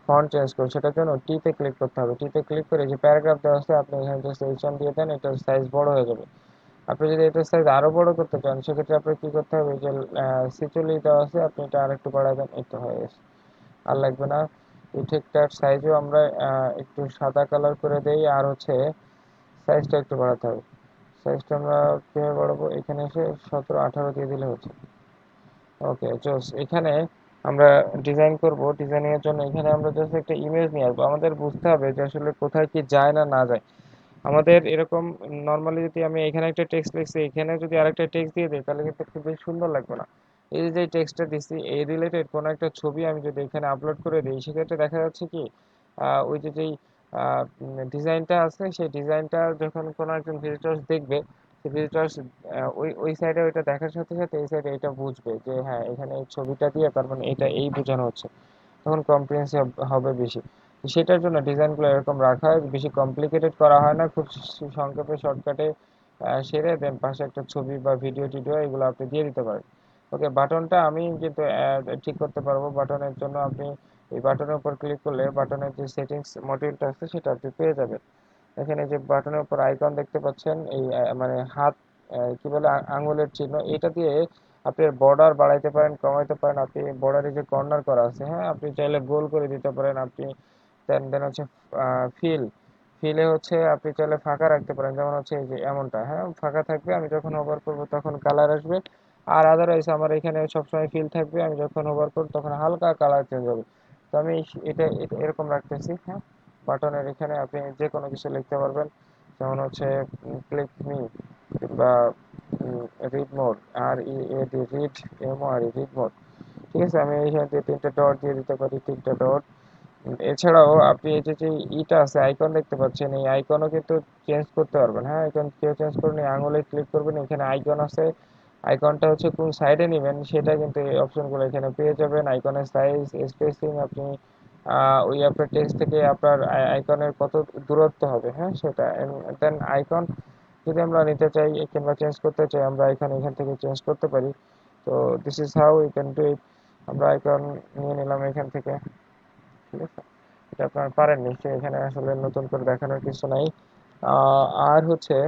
S1: ফন্ট চেঞ্জ করব, সেটার জন্য টিতে ক্লিক করতে হবে। টিতে ক্লিক করে যে প্যারাগ্রাফ দেওয়া আছে আপনি এখানে জাস্ট এইচ1 দিয়ে দেন, এটার সাইজ বড় হয়ে যাবে। আপনি যদি এটার সাইজ আরো বড় করতে চান সেক্ষেত্রে আপনার কি করতে হবে, যে C40 দেওয়া আছে আপনি এটা আরেকটু বাড়ায় দেন, এই তো হয়ে গেছে, আর লাগবে না। এই ঠিকঠাক সাইজও আমরা একটু সাদা কালার করে দেই, আর হচ্ছে সাইজটা একটু বাড়াতে হবে। সাইজটা আমরা কিভাবে বাড়াবো, এখানে এসে 17-18 দিয়ে দিলে হচ্ছে। ওকে জোস, এখানে আমরা ডিজাইন করব। ডিজাইনিং এর জন্য এখানে আমরা জাস্ট একটা ইমেজ নিয়ে আসবো। আমাদের বুঝতে হবে যে আসলে কোথায় কি যায় না না যায়। আমাদের এরকম নর্মালি যদি আমি এখানে একটা টেক্সট লিখছি, এখানে যদি আরেকটা টেক্সট দিয়ে দিই তাহলে কিন্তু খুব বেশি সুন্দর লাগবে না। এই যে টেক্সটটা দিচ্ছি এই রিলেটেড কোনো একটা ছবি আমি যদি এখানে আপলোড করে দিই সেক্ষেত্রে দেখা যাচ্ছে কি ওই যে যেই ডিজাইনটা আছে সেই ডিজাইনটা যখন কোনো একজন ভিজিটর্স দেখবে, সেই ভিজিটর্স ওই ওই সাইডে ওইটা দেখার সাথে সাথে এই সাইডে এটা বুঝবে যে হ্যাঁ এখানে এই ছবিটা দিয়ে তার মানে এটা এই বোঝানো হচ্ছে, তখন কম্প্রিহেন্সিভ হবে বেশি। তো সেটার জন্য ডিজাইনগুলো এরকম রাখা হয়, বেশি কমপ্লিকেটেড করা হয় না, খুব সংক্ষেপে শর্টকাটে সেরে দেন পাশে একটা ছবি বা ভিডিও টিডিও এগুলো আপনি দিয়ে দিতে পারেন। ওকে, বাটনটা আমি কিন্তু ঠিক করতে পারবো। বাটনের জন্য আপনি এই বাটনের উপর ক্লিক করলে বাটনের যে সেটিংস মডিউলটা আছে সেটা আপনি পেয়ে যাবেন। এখানে যে বাটনের উপর আইকন দেখতে পাচ্ছেন, এই মানে হাত কি বলে আঙ্গুলের চিহ্ন, এটা দিয়ে আপনি বর্ডার বাড়াইতে পারেন, কমাইতে পারেন। আপনি বর্ডারে যে কর্নার করা আছে, হ্যাঁ আপনি চাইলে গোল করে দিতে পারেন। আপনি দেন দেন হচ্ছে ফিল, ফিলে হচ্ছে আপনি চাইলে ফাঁকা রাখতে পারেন, যেমন হচ্ছে এই যে এমনটা, হ্যাঁ ফাঁকা থাকবে, আমি যখন ওভার করব তখন কালার আসবে। আর আদারওয়াইজ আমার এখানে সবসময় ফিল থাকবে, আমি যখন ওভার করব তখন হালকা কালার চেঞ্জ হবে। তো আমি এটা এটা এরকম রাখতেছি। হ্যাঁ, বাটনের এখানে আপনি যে কোনো কিছু লিখতে পারবেন, যেমন হচ্ছে ক্লিক মি, কিংবা read mode, READ, read MORE, read mode. ঠিক আছে, আমি এইখানে দিয়ে 3টে ডট দিয়ে দিতে পারি, 3টে ডট। এছাড়াও আপনি এই যে যে ইটা আছে আইকন দেখতে পাচ্ছেন, এই আইকনও কিন্তু চেঞ্জ করতে পারবেন। হ্যাঁ, আইকন কেউ চেঞ্জ করবেন, এই আঙুলে ক্লিক করবেন, এখানে আইকন আছে। আইকনটা হচ্ছে কোন সাইডে নেবেন সেটা কিন্তু এই অপশনগুলো এখানে পেয়ে যাবেন। আইকনের সাইজ, স্পেসিং, আপনি ওই আপনার টেক্সট থেকে আপনার আইকনের কত দূরত্ব হবে, হ্যাঁ সেটা। দেন আইকন যদি আমরা নিতে চাই কিংবা চেঞ্জ করতে চাই, আমরা এখান থেকে চেঞ্জ করতে পারি। তো this is how you can do it. আমরা আইকন নিয়ে নিলাম এখান থেকে। ঠিক আছে, এটা আপনারা পারেন নিশ্চয়ই, এখানে আসলে নতুন করে দেখানোর কিছু নাই। আর হচ্ছে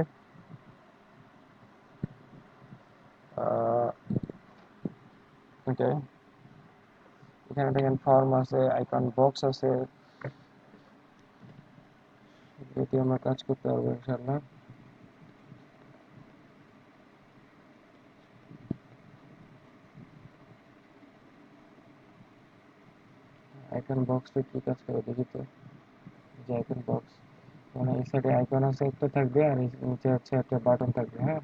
S1: ওকে, এখানে দেখেন ফর্ম আছে, আইকন বক্স আছে, যদি আমরা কাজ করতে পারবো ইনশাআল্লাহ। আইকন বক্সটা কি কাজ করে দেখি তো। যে আইকন বক্স মানে এই সাইডে আইকন আছে একটা থাকবে, আর এই নিচে হচ্ছে একটা বাটন থাকবে। হ্যাঁ,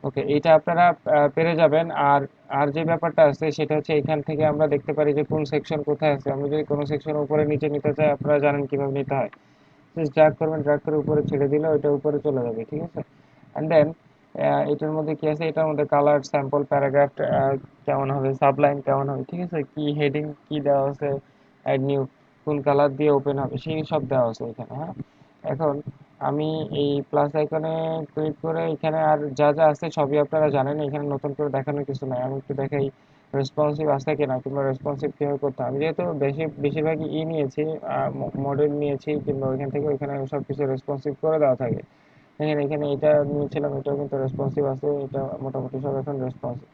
S1: ওকে, এইটা আপনারা পেরে যাবেন। আর আর যে ব্যাপারটা আছে সেটা হচ্ছে এখান থেকে আমরা দেখতে পারি যে কোন সেকশন কোথায় আছে। আমি যদি কোনো সেকশন উপরে নিচে নিতে চাই, আপনারা জানেন কিভাবে নিতে হয়। জাস্ট ড্র্যাগ করবেন, ড্র্যাগ করে উপরে ছেড়ে দিলে ওইটা উপরে চলে যাবে। ঠিক আছে, অ্যান্ড দেন এটার মধ্যে কি আছে, এটার মধ্যে কালার, স্যাম্পল, প্যারাগ্রাফ কেমন হবে, সাবলাইন কেমন হবে, ঠিক আছে, কি হেডিং কি দেওয়া আছে, অ্যাড নিউ কোন কালার দিয়ে ওপেন হবে সেই সব দেওয়া আছে এখানে। হ্যাঁ, এখন আমি এই প্লাস আইকনে ক্লিক করে এখানে আর যা যা আছে সবই আপনারা জানেন, এখানে নতুন করে দেখানোর কিছু নাই। আমি একটু দেখাই রেসপন্সিভ আছে কিনা, কিংবা রেসপন্সিভ কিভাবে করতে হয়। আমি যেহেতু বেশিরভাগই নিয়েছি, মডেল নিয়েছি, কিংবা ওইখান থেকে ওইখানে সব কিছু রেসপন্সিভ করে দেওয়া থাকে। দেখেন এখানে এটা নিয়েছিলাম, এটাও কিন্তু রেসপন্সিভ আছে, এটা মোটামুটি সব এখন রেসপন্সিভ।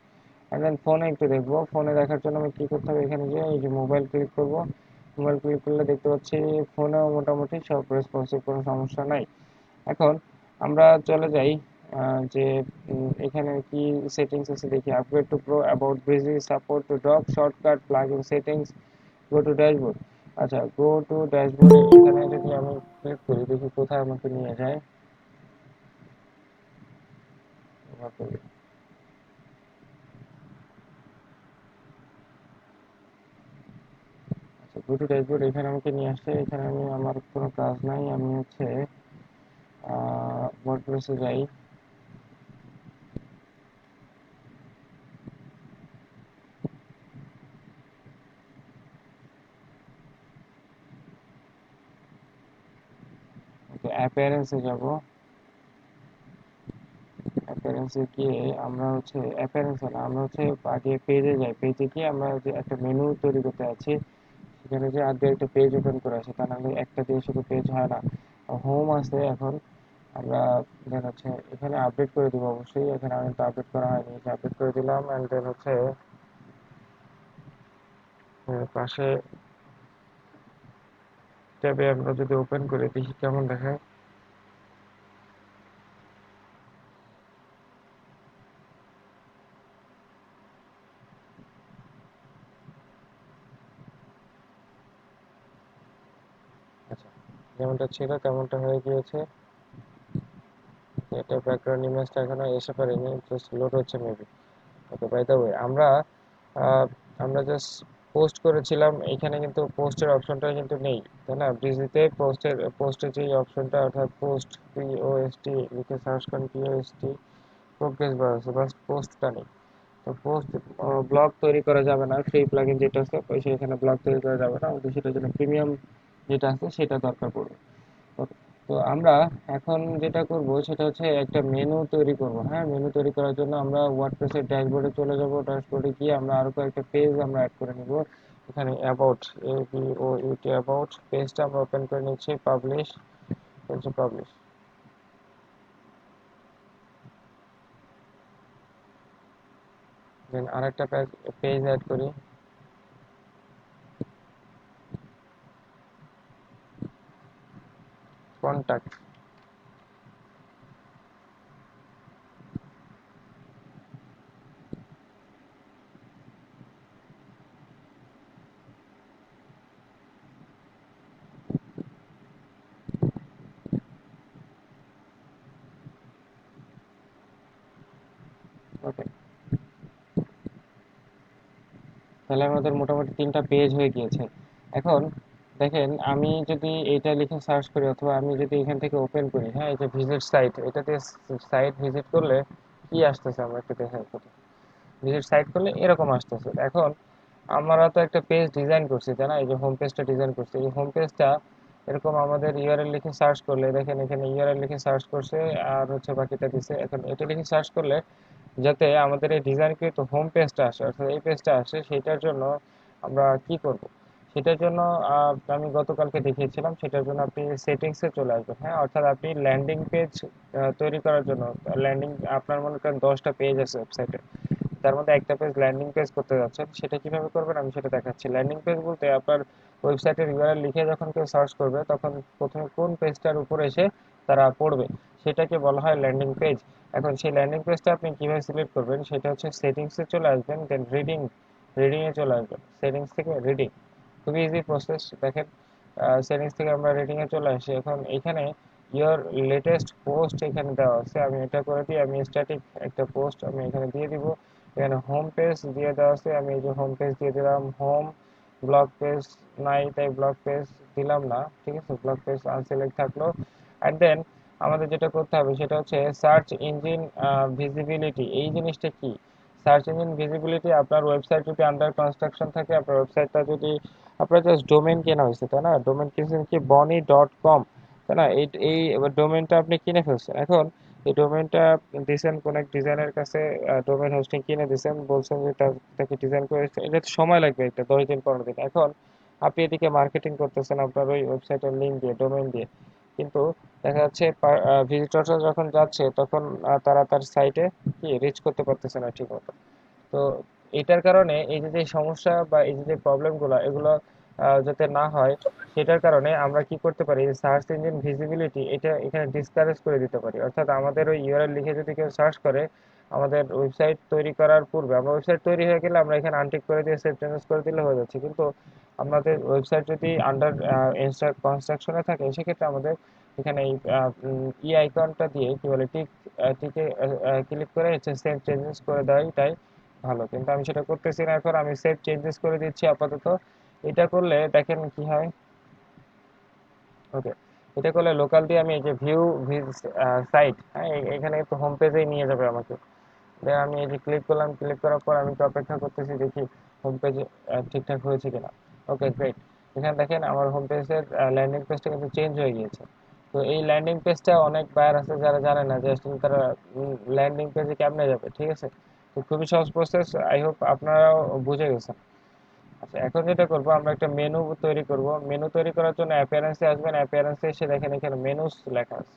S1: অ্যান্ড দেন ফোনে একটু দেখবো, ফোনে দেখার জন্য আমি কি করতে হবে, এখানে যে এই যে মোবাইল ক্লিক করব। মোবাইল ক্লিক করলে দেখতে পাচ্ছি ফোনেও মোটামুটি সব রেসপন্সিভ, কোনো সমস্যা নাই। এখন আমরা চলে যাই যে এখানে কি সেটিংস আছে দেখি। Upgrade to pro, about BG, support to doc, shortcut, plugin settings, go to dashboard. আচ্ছা, গো টু ড্যাশবোর্ডে এখানে যদি আমি ক্লিক করি দেখি কোথায় আমাকে নিয়ে যায়। ব্যবহার করবে। আচ্ছা, দুটো ড্যাশবোর্ড এখানে আমাকে নিয়ে আসছে। এখানে আমি আমার কোনো কাজ নাই, আমি হচ্ছে ওয়ার্ডপ্রেসে যাই। ওকে, অ্যাপিয়ারেন্সে যাব। অ্যাপিয়ারেন্সে গিয়ে আমরা হচ্ছে অ্যাপিয়ারেন্সে না, আমরা হচ্ছে আগে পেজে যাই। পেজে গিয়ে আমরা যে একটা মেনু তৈরি করতে আছি, সেখানে যে আগে একটা পেজ ওপেন করে আসে, তা নাহলে একটা দিয়ে শুধু পেজ হয় না। হোম আছে এখন, আমরা দেন হচ্ছে এখানে আপডেট করে দিব অবশ্যই। এখানে আমি তো আপডেট করা হয়নি, আপডেট করে দিলাম। অ্যান্ড দেন হচ্ছে পাশে ট্যাবে আমরা যদি ওপেন করে দেখি কেমন দেখায়। আচ্ছা, যেমনটা ছিল তেমনটা হয়ে গিয়েছে। এটা ব্যাকগ্রাউন্ড ইমেজটা এখনো এসে পারেনি, জাস্ট লোড হচ্ছে maybe. Okay, by the way, ah, আমরা জাস্ট পোস্ট করেছিলাম, এখানে কিন্তু পোস্টের অপশনটা কিন্তু নেই, তাই না? ব্রিজিতে পোস্টের যে অপশনটা, অর্থাৎ পোস্ট, POST লিখে সার্চ করেন, POST প্রোগ্রেস বার আছে, বাস পোস্টটা নেই। তো পোস্ট ব্লগ তৈরি করা যাবে না, ফ্রি প্লাগইন যেটা আছে পয়সা, এখানে ব্লগ তৈরি করা যাবে না, আমাদের সেটার জন্য প্রিমিয়াম যেটা আছে সেটা দরকার পড়বে। ওকে, তো আমরা এখন যেটা করব সেটা হচ্ছে একটা মেনু তৈরি করব। হ্যাঁ, মেনু তৈরি করার জন্য আমরা ওয়ার্ডপ্রেসের ড্যাশবোর্ডে চলে যাব। ড্যাশবোর্ডে গিয়ে আমরা আরো কয়েকটা পেজ আমরা অ্যাড করে নিব। এখানে অ্যাবাউট, ABOUT অ্যাবাউট পেজটা আমরা ওপেন করে নিচ্ছি। Publish, publish. দেন আরেকটা পেজ অ্যাড করি, কন্টাক্ট। ওকে, তাহলে আমাদের মোটামুটি 3টা পেজ হয়ে গিয়েছে। এখন দেখেন, আমি যদি এটা লিখে সার্চ করি অথবা আমি যদি এখান থেকে ওপেন করি, হ্যাঁ, এই যে ভিজিট সাইট, এটাতে সাইট ভিজিট করলে কি আসতেছে আমরা একটু দেখাই। ভিজিট সাইট করলে এরকম আসতেছে। এখন আমরা তো একটা পেজ ডিজাইন করছি, তাই না? এই যে হোম পেজটা ডিজাইন করছি, এই হোম পেজটা এরকম আমাদের ইউআরএল লিখে সার্চ করলে, দেখেন এখানে ইউআরএল লিখে সার্চ করছে আর হচ্ছে বাকিটা দিছে। এখন এটা লিখে সার্চ করলে যাতে আমাদের এই ডিজাইনকৃত হোম পেজটা আসে, অর্থাৎ এই পেজটা আসে, সেটার জন্য আমরা কি করব? সেটার জন্য আমি গতকালকে দেখিয়েছিলাম, সেটার জন্য আপনি সেটিংসে চলে আসবেন। হ্যাঁ, অর্থাৎ আপনি ল্যান্ডিং পেজ তৈরি করার জন্য, ল্যান্ডিং, আপনার মনে করেন 10টা পেজ আছে ওয়েবসাইটে, তার মধ্যে একটা পেজ ল্যান্ডিং পেজ করতে যাচ্ছেন, সেটা কিভাবে করবেন আমি সেটা দেখাচ্ছি। ল্যান্ডিং পেজ বলতে আপনার ওয়েবসাইটের ইউআরএল লিখে যখন কেউ সার্চ করবে, তখন প্রথমে কোন পেজটার উপর এসে তারা পড়বে, সেটাকে বলা হয় ল্যান্ডিং পেজ। এখন সেই ল্যান্ডিং পেজটা আপনি কিভাবে সিলেক্ট করবেন, সেটা হচ্ছে সেটিংসে চলে আসবেন, দেন রিডিং এ চলে আসবেন। সেটিংস থেকে রিডিং, খুবই ইজি প্রসেস। দেখেন, সেটিংস থেকে আমরা রিডিং এ চলে আসি। এখন এখানে ইয়োর লেটেস্ট পোস্ট এখানে দেওয়া আছে, আমি এটা করে দিই, আমি স্ট্যাটিক একটা পোস্ট আমি এখানে দিয়ে দিব। এখানে হোম পেজ দিয়ে দেওয়া আছে, আমি এই যে হোম পেজ দিয়ে দিলাম। হোম, ব্লগ পেজ নাই তাই ব্লগ পেজ দিলাম না, ঠিক আছে, ব্লগ পেজ আনসিলেক্ট থাকলো। অ্যান্ড দেন আমাদের যেটা করতে হবে সেটা হচ্ছে সার্চ ইঞ্জিন ভিজিবিলিটি। এই জিনিসটা কি? সার্চ ইঞ্জিন ভিজিবিলিটি, আপনার ওয়েবসাইট যদি আন্ডার কনস্ট্রাকশন থাকে, আপনার ওয়েবসাইটটা যদি, আপনার জাস্ট ডোমেন কেনা হয়েছে, তাই না? ডোমেন কিনছেন কি, বনি.কম, তাই না? এই ডোমেনটা আপনি কিনে ফেলছেন। এখন এই ডোমেনটা দিয়েছেন কোন এক ডিজাইনের কাছে, ডোমেন হোস্টিং কিনে দিয়েছেন, বলছেন যে তাকে ডিজাইন করে, এটা তো সময় লাগবে, একটা 10 দিন 15 দিন। এখন আপনি এদিকে মার্কেটিং করতেছেন আপনার ওই ওয়েবসাইটের লিঙ্ক দিয়ে, ডোমেন দিয়ে, কিন্তু দেখা যাচ্ছে ভিজিটররা যখন যাচ্ছে তখন তারা তার সাইটে কি রিচ করতে পারতেছে না ঠিক মতো। তো এটার কারণে এই যে যে সমস্যা বা এই যে যে প্রবলেমগুলো, এগুলো যাতে না হয়, সেটার কারণে আমরা কি করতে পারি, সার্চ ইঞ্জিন ভিজিবিলিটি এটা এখানে ডিসকারেজ করে দিতে পারি। অর্থাৎ আমাদের ওই ইউআরএল লিখে যদি কেউ সার্চ করে, আমাদের ওয়েবসাইট তৈরি করার পূর্বে, আমরা ওয়েবসাইট তৈরি হয়ে গেলে আমরা এখানে আনটিক করে দিয়ে সেভ চেঞ্জেস করে দিলে হয়ে যাচ্ছে, কিন্তু আমাদের ওয়েবসাইট যদি আন্ডার কনস্ট্রাকশনে থাকে, সেক্ষেত্রে আমাদের এখানে এই ই আইকনটা দিয়ে কি বলে টিকে ক্লিক করে হচ্ছে সেভ চেঞ্জেস করে দেওয়াটাই ভালো, কিন্তু আমি সেটা করতেছি না। এখন আমি সেভ চেঞ্জেস করে দিচ্ছি আপাতত। এটা করলে দেখেন কি হয়। ওকে, এটা করলে লোকাল দিয়ে আমি এই যে ভিউ সাইট, হ্যাঁ এখানে একটু হোম পেজেই নিয়ে যাবে আমাকে। দেন আমি এই যে ক্লিক করলাম, ক্লিক করার পর আমি একটু অপেক্ষা করতেছি দেখি হোম পেজে ঠিকঠাক হয়েছে কিনা। ওকে গ্রেট, এখানে দেখেন আমার হোম পেজের ল্যান্ডিং পেজটা কিন্তু চেঞ্জ হয়ে গিয়েছে। তো এই ল্যান্ডিং পেজটা অনেক বায়ার আছে যারা জানে না যে আসলে তারা ল্যান্ডিং পেজে কেমনে যাবে, ঠিক আছে। তো খুবই সহজ প্রসেস, আই হোপ আপনারাও বুঝে গেছেন। আচ্ছা, এখন যেটা করবো আমরা একটা মেনু তৈরি করব। মেনু তৈরি করার জন্য অ্যাপিয়ারেন্সে আসবেন, অ্যাপিয়ারেন্সে এসে দেখেন এখানে মেনুস লেখা আছে।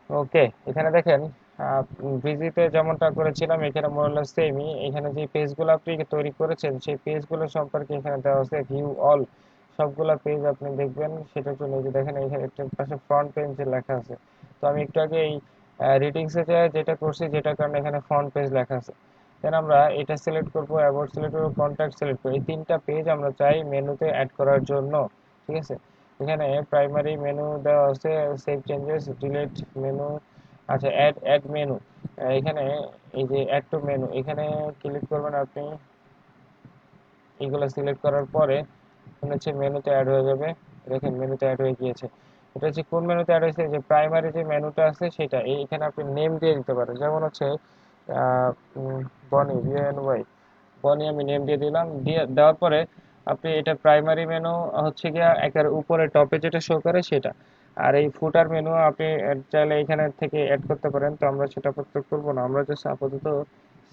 S1: ওকে, এখানে দেখেন ভিজিতে যেমনটা করেছিলাম এখানে মোরলেস সেমই। এখানে যে পেজগুলো আপনি তৈরি করেছেন সেই পেজগুলো সম্পর্কে এখানে দেওয়া আছে ভিউ অল, সবগুলা পেজ আপনি দেখবেন। সেটার জন্য এই যে দেখেন এখানে একটা পাশে ফ্রন্ট পেজ লেখা আছে। তো আমি একটু আগে এই রিডিংসে যেটা করছি, যেটার কারণে এখানে ফ্রন্ট পেজ লেখা আছে। দেন আমরা এটা সিলেক্ট করবো, অ্যাবাউট সিলেক্ট করবো, কন্ট্যাক্ট সিলেক্ট করবো। এই তিনটা পেজ আমরা চাই মেনুতে অ্যাড করার জন্য, ঠিক আছে। এখানে প্রাইমারি মেনু দেওয়া আছে, সেভ চেঞ্জেস, ডিলিট মেনু, আচ্ছা অ্যাড অ্যাড মেনু। এখানে এই যে অ্যাড টু মেনু এখানে ক্লিক করবেন আপনি। এগুলো সিলেক্ট করার পরে মনে হচ্ছে মেনুতে অ্যাড হয়ে যাবে। দেখেন মেনুতে অ্যাড হয়ে গিয়েছে। এটা হচ্ছে কোন মেনুতে অ্যাড হয়েছে, যে প্রাইমারি যে মেনুটা আছে সেটা। এখানে আপনি নেম দিয়ে দিতে পারেন, যেমন হচ্ছে আহ, বনি বিএনওয়াই, বনি আমি নেম দিয়ে দিলাম। দিয়ে দেওয়ার পরে আপনি এটা প্রাইমারি মেনু হচ্ছে গিয়া একের উপরে টপে যেটা শো করে সেটা। আর এই ফুটার মেনু আপনি চাইলে এখানে থেকে অ্যাড করতে পারেন, তো আমরা সেটা আপাতত করবো না। আমরা জাস্ট আপাতত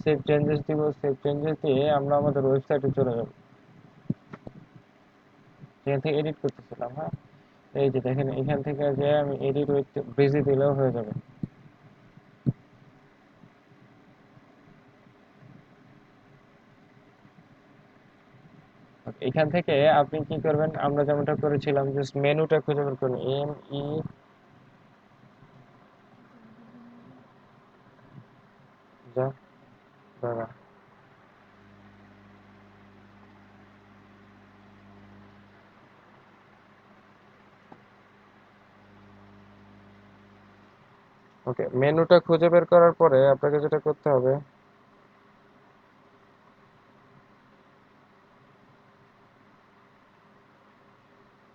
S1: সেভ চেঞ্জেস দিব। সেভ চেঞ্জেস দিয়ে আমরা আমাদের ওয়েবসাইটে চলে যাব, যেখান থেকে এডিট করতেছিলাম। হ্যাঁ, এই যে দেখেন এখান থেকে যে আমি এডিট উইথ বেজি দিলেও হয়ে যাবে। এখান থেকে আপনি কি করবেন, আমরা যেমনটা করেছিলাম জাস্ট মেনুটা খুঁজে বের করুন, ই যা দাঁড়া। ওকে, মেনুটা খুঁজে বের করার পরে আপনাকে যেটা করতে হবে,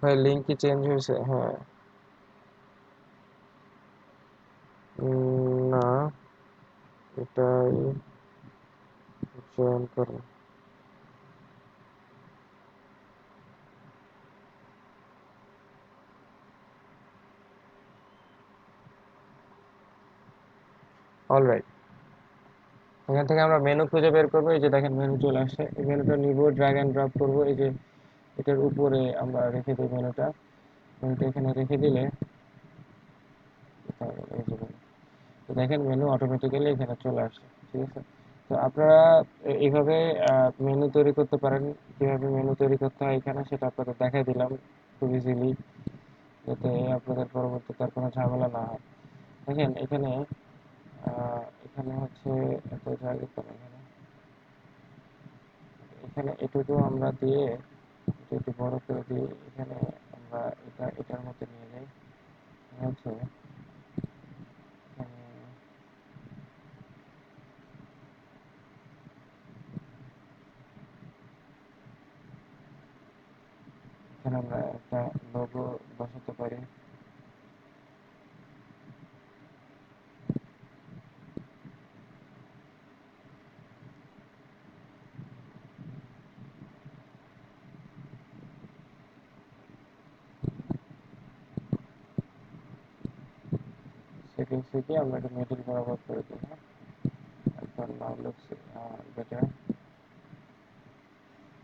S1: ভাই লিঙ্ক কি চেঞ্জ হয়েছে? হ্যাঁ, না, এটাই চয়ন করুন। অলরাইট, এখান থেকে আমরা মেনু খুঁজে বের করবো। এই যে দেখেন মেনু চলে আসছে, এই মেনুটা নিব, ড্র্যাগ এন্ড ড্রপ করবো। এই যে এটার উপরে আমরা রেখে দিই মেনুটা। মেনুটা এখানে রেখে দিলে এই যে তো দেখেন মেনু অটোমেটিক্যালি এখানে চলে আসছে, ঠিক আছে। তো আপনারা এইভাবে মেনু তৈরি করতে পারেন। কিভাবে মেনু তৈরি করতে হয় এখানে সেটা আপনাদের দেখাই দিলাম খুব ইজিলি, যাতে আপনাদের পরবর্তীতে আর কোনো ঝামেলা না হয়। দেখেন এখানে এখানে হচ্ছে এত জায়গা তো এখানে, এখানে এটুকু আমরা দিয়ে এটা একটু বড় করে দিই। এখানে আমরা এটার মধ্যে নিয়ে যাই। হচ্ছে এখানে এখানে আমরা একটা লোগো বসাতে পারি। সেটিংস থেকে আমরা এটা মিডল বরাবর করে দিই। হ্যাঁ, এখন নাও লুকস বেটার।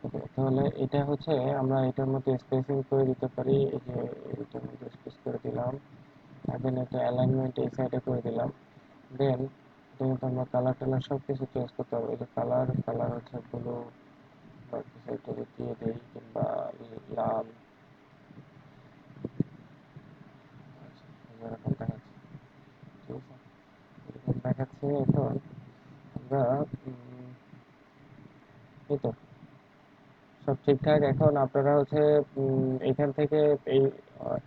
S1: ওকে, তাহলে এটা হচ্ছে আমরা এটার মধ্যে স্পেসিং করে দিতে পারি। এই যে এটার মধ্যে স্পেস করে দিলাম। দেন এটা অ্যালাইনমেন্ট এই সাইডে করে দিলাম। দেন যেহেতু আমরা কালার টালার সব কিছু চেঞ্জ করতে হবে, এই যে কালার কালার হচ্ছে ব্লু বা কিছু একটা দিয়ে দিই, কিংবা লাল। আচ্ছা, এরকম দেখাচ্ছে, ঠিক আছে। এরকম দেখাচ্ছে। এখন আমরা এই তো সব ঠিকঠাক। এখন আপনারা হচ্ছে এখান থেকে এই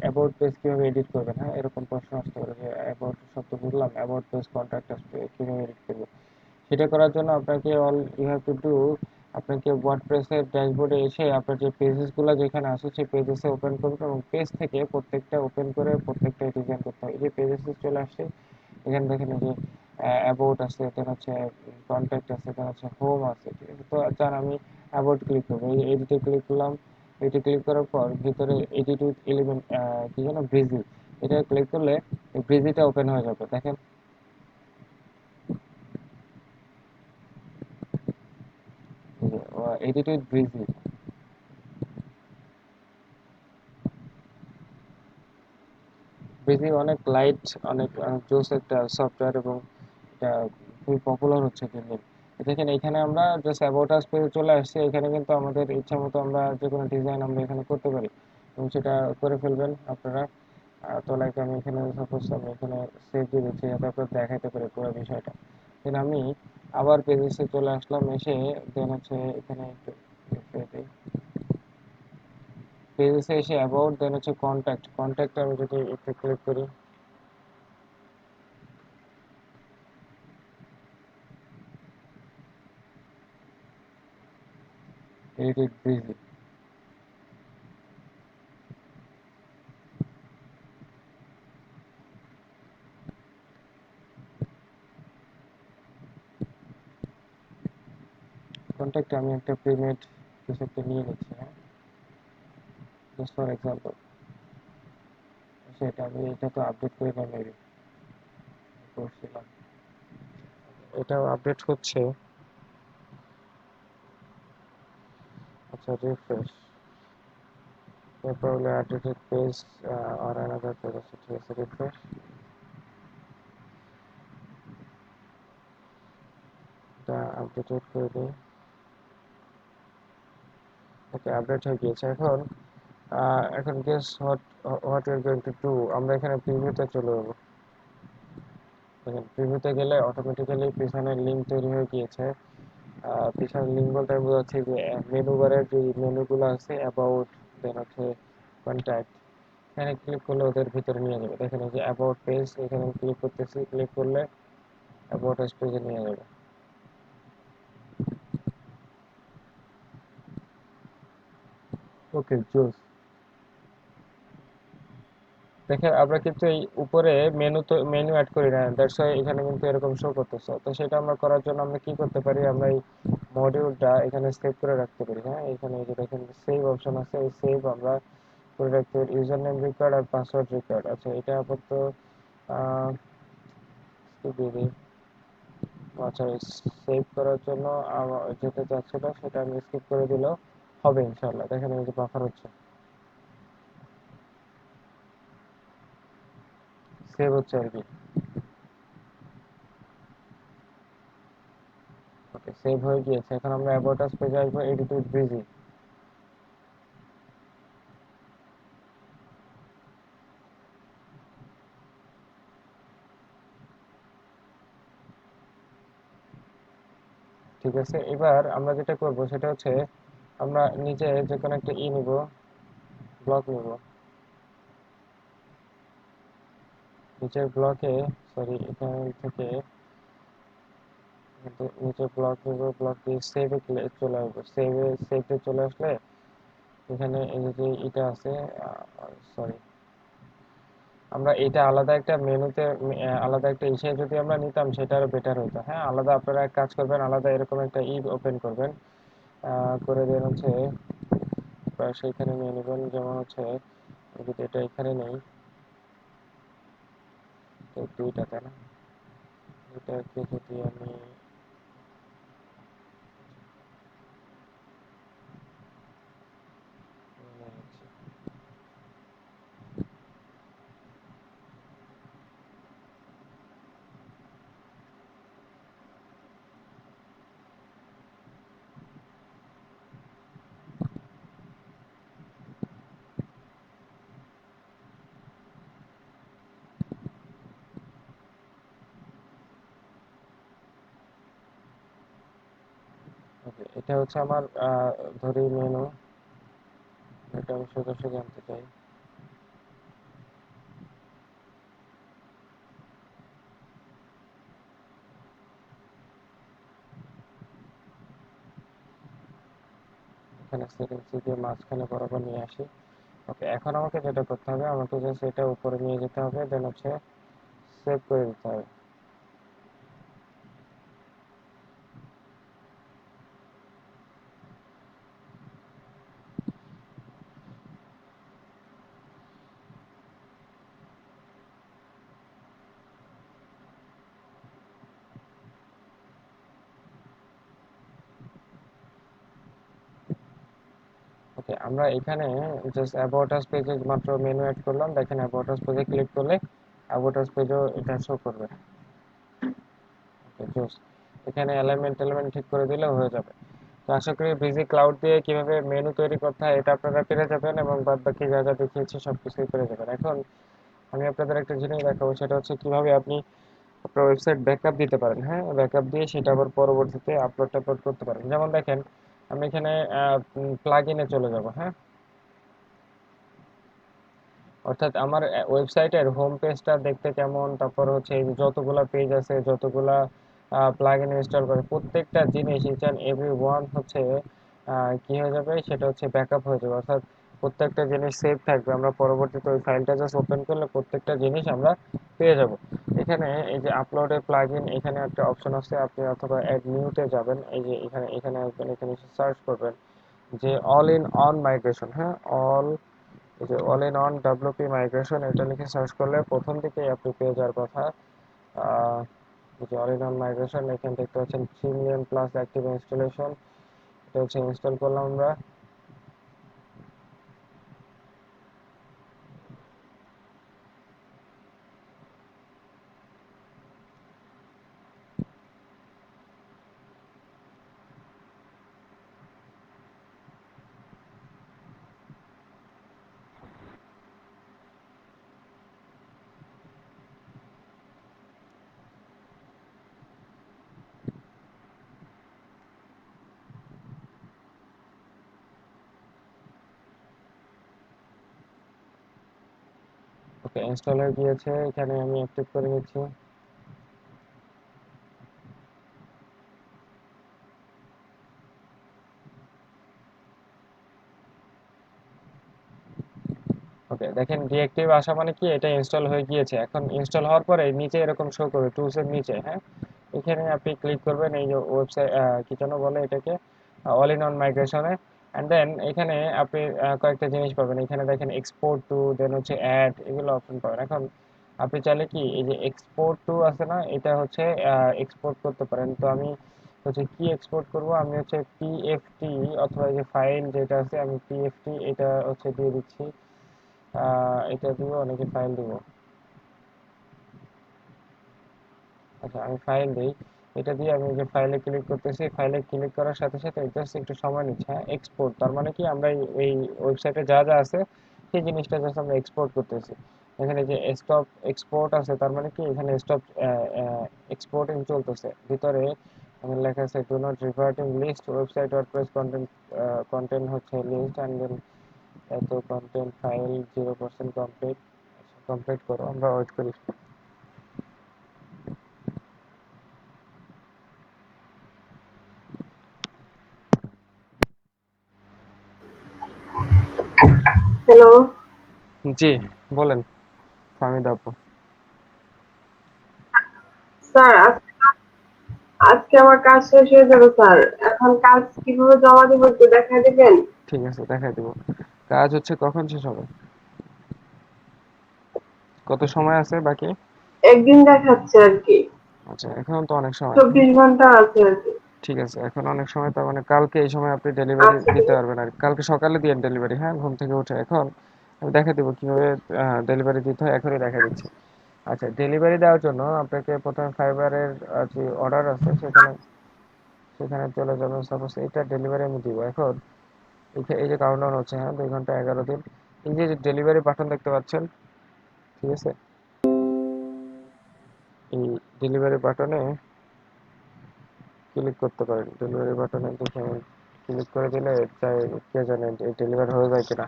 S1: অ্যাবাউট পেজ কিভাবে এডিট করবেন, হ্যাঁ, এরকম প্রশ্ন আসতে পারে যে অ্যাবাউট শব্দ বুঝলাম, অ্যাবাউট পেজ কন্ট্যাক্ট আসবে, কিভাবে এডিট করবো। সেটা করার জন্য আপনাকে all you have to do, আপনাকে ওয়ার্ডপ্রেসের ড্যাশবোর্ডে এসে আপনার যে পেজেসগুলো যেখানে আছে সেই পেজেসে ওপেন করবেন এবং পেজ থেকে প্রত্যেকটা ওপেন করে প্রত্যেকটা ডিজাইন করতে হবে। এই যে পেজেসে চলে আসছে, এখানে দেখেন এই যে অ্যাবাউট আছে, দেন হচ্ছে কন্ট্যাক্ট আছে, দেন হচ্ছে হোম আছে, ঠিক আছে। তো চান আমি অ্যাবাউট ক্লিক করবো, এই এডিটে ক্লিক করলাম। এটি ক্লিক করার পর ভিতরে এডিট উইথ এলিমেন্ট কি যেন ব্রিজি, এটা ক্লিক করলে ব্রিজিটা ওপেন হয়ে যাবে, দেখেন এডিট উইথ ব্রিজি। ব্রিজি অনেক লাইট, অনেক জোস একটা সফটওয়্যার এবং এটা খুবই পপুলার হচ্ছে দিন দিন। দেখেন এখানে আমরা জাস্ট অ্যাবাউট আস পেজে চলে আসছি, এখানে কিন্তু আমাদের ইচ্ছা মতো আমরা যে কোনো ডিজাইন আমরা এখানে করতে পারি এবং সেটা করে ফেলবেন আপনারা। তো লাইক আমি এখানে সাপোজ আমি এখানে সেভ দিয়ে দিচ্ছি যাতে আপনার দেখাইতে পারে পুরো বিষয়টা। দেন আমি আবার পেজেসে চলে আসলাম, এসে দেন হচ্ছে এখানে একটু পেজেসে এসে অ্যাবাউট, দেন হচ্ছে কন্ট্যাক্ট, কন্ট্যাক্ট আমি যদি একটু ক্লিক করি, এডিট ব্রিজি। কন্ট্যাক্টে আমি একটা প্রিমেড কিছু একটা নিয়ে নিচ্ছি, হ্যাঁ, জাস্ট ফর এক্সাম্পল। সেটা আমি এটা তো আপডেট করে মেবি করছিলাম, এটাও আপডেট হচ্ছে। আচ্ছা, refresh, probably updated page or another page আছে, ঠিক আছে, রিফ্রেশ, এটা আপডেটেড করে দিই। ওকে, আপডেট হয়ে গিয়েছে। এখন এখন guess what you are going to do, আমরা এখানে প্রিভিউতে চলে যাবো। দেখেন প্রিভিউতে গেলে অটোমেটিক্যালি পিছনের লিঙ্ক তৈরি হয়ে গিয়েছে। পিছনের লিঙ্ক বলতে আমি বোঝাচ্ছি যে মেনু বারের যে মেনুগুলো আছে অ্যাবাউট, দেন হচ্ছে কন্ট্যাক্ট, এখানে ক্লিক করলে ওদের ভিতরে নিয়ে যাবে। দেখেন এই যে অ্যাবাউট পেজ, এখানে ক্লিক করতেছি, ক্লিক করলে অ্যাবাউট পেজে নিয়ে যাবে। ওকে, জোস। দেখেন আমরা কিন্তু এই উপরে মেনু তো মেনু অ্যাড করি না, দ্যাটস ওয়াই এখানে কিন্তু এরকম শো করতেছে। তো সেটা আমরা করার জন্য আমরা কি করতে পারি, আমরা এই মডিউলটা এখানে সেভ করে রাখতে পারি, হ্যাঁ, এখানে এই যে দেখেন সেভ অপশন আছে, এই সেভ আমরা করে রাখতে পারি, ইউজার নেম রিকোয়ার্ড আর পাসওয়ার্ড রিকোয়ার্ড। আচ্ছা, এটা আপাতত আহ, কি দিয়ে দিই। আচ্ছা, সেভ করার জন্য যেটা যাচ্ছে না সেটা আমি স্কিপ করে দিলেও হবে ইনশাল্লাহ। দেখেন এই যে বাফার হচ্ছে, সেভ হচ্ছে আর কি। ওকে, সেভ হয়ে গিয়েছে। এখন আমরা অ্যাবাউট আস পেজে আসবো, এডিট উইথ ব্রিজি। ঠিক আছে, এবার আমরা যেটা করব সেটা হচ্ছে আমরা নিচে যে কোনো একটা নিব, ব্লক নিব, নিচের ব্লকে, সরি এখান থেকে কিন্তু নিচে ব্লক নিব, ব্লক দিয়ে সেভে চলে আসবো, সেভে চলে আসলে এখানে এই যে এটা আছে, সরি, আমরা এটা আলাদা একটা মেনুতে আলাদা একটা ইসে যদি আমরা নিতাম সেটা আরো বেটার হতো, হ্যাঁ। আলাদা আপনারা এক কাজ করবেন, আলাদা এরকম একটা ওপেন করবেন, করে দেন হচ্ছে সেইখানে নিয়ে নেবেন, যেমন হচ্ছে যদি এটা এখানে নেই, তো দুইটা তাই না, এটাকে যদি আমি নিয়ে নিচ্ছি। ওকে, এটা হচ্ছে আমার ধরি মেনু, এটা আমি সোজাসুজি জানতে চাই। এখানে সেটিংস দিয়ে মাঝখানে বরাবর নিয়ে আসি। ওকে, এখন আমাকে যেটা করতে হবে, আমাকে জাস্ট এটা উপরে নিয়ে যেতে হবে, দেন হচ্ছে সেভ করে দিতে হবে। ওকে, আমরা এখানে জাস্ট অ্যাবাউট আস পেজে মাত্র মেনু অ্যাড করলাম। দেখেন অ্যাবাউট আস পেজে ক্লিক করলে অ্যাবাউট আস পেজও এটা শো করবে। ওকে, জাস্ট এখানে অ্যালাইনমেন্ট এলিমেন্ট ঠিক করে দিলে হয়ে যাবে। তো আশা করি বিজি ক্লাউড দিয়ে কিভাবে মেনু তৈরি করতে হয় এটা আপনারা পেরে যাবেন, এবং বাদ বাকি যা যা দেখিয়েছি সবকিছুই পেরে যাবেন। এখন আমি আপনাদের একটা জিনিস দেখাবো, সেটা হচ্ছে কিভাবে আপনি আপনার ওয়েবসাইট ব্যাকআপ দিতে পারেন। হ্যাঁ, ব্যাকআপ দিয়ে সেটা আবার পরবর্তীতে আপলোড টাপলোড করতে পারেন। যেমন দেখেন, আমি এখানে প্লাগ ইনে চলে যাব। হ্যাঁ, অর্থাৎ আমার ওয়েবসাইটের হোম পেজটা দেখতে কেমন, তারপর হচ্ছে এই যে যতগুলা পেজ আছে, যতগুলা প্লাগইন ইনস্টল করে, প্রত্যেকটা জিনিস ইচ অ্যান্ড এভরি ওয়ান হচ্ছে কি হয়ে যাবে, সেটা হচ্ছে ব্যাকআপ হয়ে যাবে। অর্থাৎ প্রত্যেকটা জিনিস সেভ থাকবে। আমরা পরবর্তীতে ওই ফাইলটা জাস্ট ওপেন করলে প্রত্যেকটা জিনিস আমরা পেয়ে যাব। এখানে এই যে আপলোডে প্লাগইন, এখানে একটা অপশন আছে, আপনি অথবা অ্যাড নিউতে যাবেন। এই যে এখানে এখানে আসবেন, এখানে সার্চ করবেন যে অল ইন অন মাইগ্রেশন। হ্যাঁ, অল, এই যে all in on WP migration, এটা লিখে সার্চ করলে প্রথম দিকেই আপনি পেয়ে যাওয়ার কথা। আহ, এই যে অল ইন অন মাইগ্রেশন, এখানে দেখতে পাচ্ছেন 3 মিলিয়ন প্লাস অ্যাক্টিভ ইনস্টলেশন। এটা হচ্ছে ইনস্টল করলাম আমরা। ওকে, ইনস্টল হয়ে গিয়েছে, এখানে আমি অ্যাক্টিভ করে নিচ্ছি। ওকে, দেখেন ডিএক্টিভ আসা মানে কি, এটা ইনস্টল হয়ে গিয়েছে। এখন ইনস্টল হওয়ার পরে নিচে এরকম শো করবে টুলস এর নিচে। হ্যাঁ, এখানে আপনি ক্লিক করবেন, এই যে ওয়েবসাইট কি যেন বলে এটাকে, অল ইন অন মাইগ্রেশনে। অ্যান্ড দেন এখানে আপনি কয়েকটা জিনিস পাবেন। এখানে দেখেন এক্সপোর্ট টু, দেন হচ্ছে অ্যাড, এগুলো অপশন পাবেন। এখন আপনি চাইলে কি এই যে এক্সপোর্ট টু আছে না, এটা হচ্ছে এক্সপোর্ট করতে পারেন। তো আমি হচ্ছে কি এক্সপোর্ট করব, আমি হচ্ছে পিএফটি অথবা এই যে ফাইল যেটা আছে, আমি পিএফটি এটা হচ্ছে দিয়ে দিচ্ছি। এটা দিব নাকি ফাইল দিব? আচ্ছা, আমি ফাইল দিই। এটা দিয়ে আমি যে ফাইলে ক্লিক করতেছি, ফাইলে ক্লিক করার সাথে সাথে জাস্ট একটু সময় নিচ্ছে। হ্যাঁ, এক্সপোর্ট তার মানে কি, আমরা এই ওয়েবসাইটে যা যা আছে সেই জিনিসটা জাস্ট আমরা এক্সপোর্ট করতেছি। এখানে যে স্টপ এক্সপোর্ট আছে, তার মানে কি এখানে স্টপ এক্সপোর্টিং চলতেছে। ভিতরে এখানে লেখা আছে do not reverting list website WordPress content, content হচ্ছে লিস্ট, অ্যান্ড দেন এত কন্টেন্ট ফাইল 0% কমপ্লিট। কমপ্লিট করো, আমরা ওয়েট করি।
S5: হ্যালো
S1: জি, বলেন ফাহমিদা আপু।
S5: স্যার, আজকে আমার কাজ শেষ হয়ে যাবে স্যার। এখন কাজ কিভাবে জমা দিব একটু দেখা দিবেন?
S1: ঠিক আছে, দেখাই দিব। কাজ হচ্ছে কখন শেষ হবে? কত সময় আছে বাকি?
S5: একদিন দেখাচ্ছে আর কি,
S1: আচ্ছা, এখন তো অনেক সময়। হ্যাঁ,
S5: 24 ঘন্টা আছে আর কি।
S1: ঠিক আছে, এখন অনেক সময়। তার মানে কালকে এই সময় আপনি ডেলিভারি
S5: আচ্ছা ঠিক
S1: দিতে
S5: আছে।
S1: পারবেন, আর কালকে সকালে দিয়ে ডেলিভারি। হ্যাঁ, ঘুম থেকে উঠে এখন আমি দেখা দিব কিভাবে ডেলিভারি দিতে হয়, এখনই দেখা দিচ্ছি। আচ্ছা, ডেলিভারি দেওয়ার জন্য আপনাকে প্রথমে ফাইবারের যে অর্ডার আছে সেখানে সেখানে চলে যাবেন। সাপোজ এটা ডেলিভারি আমি দিব এখন। এই যে কাউন্টডাউন হচ্ছে, হ্যাঁ, 2 ঘন্টা 11 দিন। এই যে ডেলিভারি বাটন দেখতে পাচ্ছেন, ঠিক আছে, এই ডেলিভারি বাটনে ক্লিক করতে পারেন। ডেলিভারি বাটনে দেখে ক্লিক করে দিলে চাই কে জানে এই ডেলিভারি হয়ে যায় কিনা।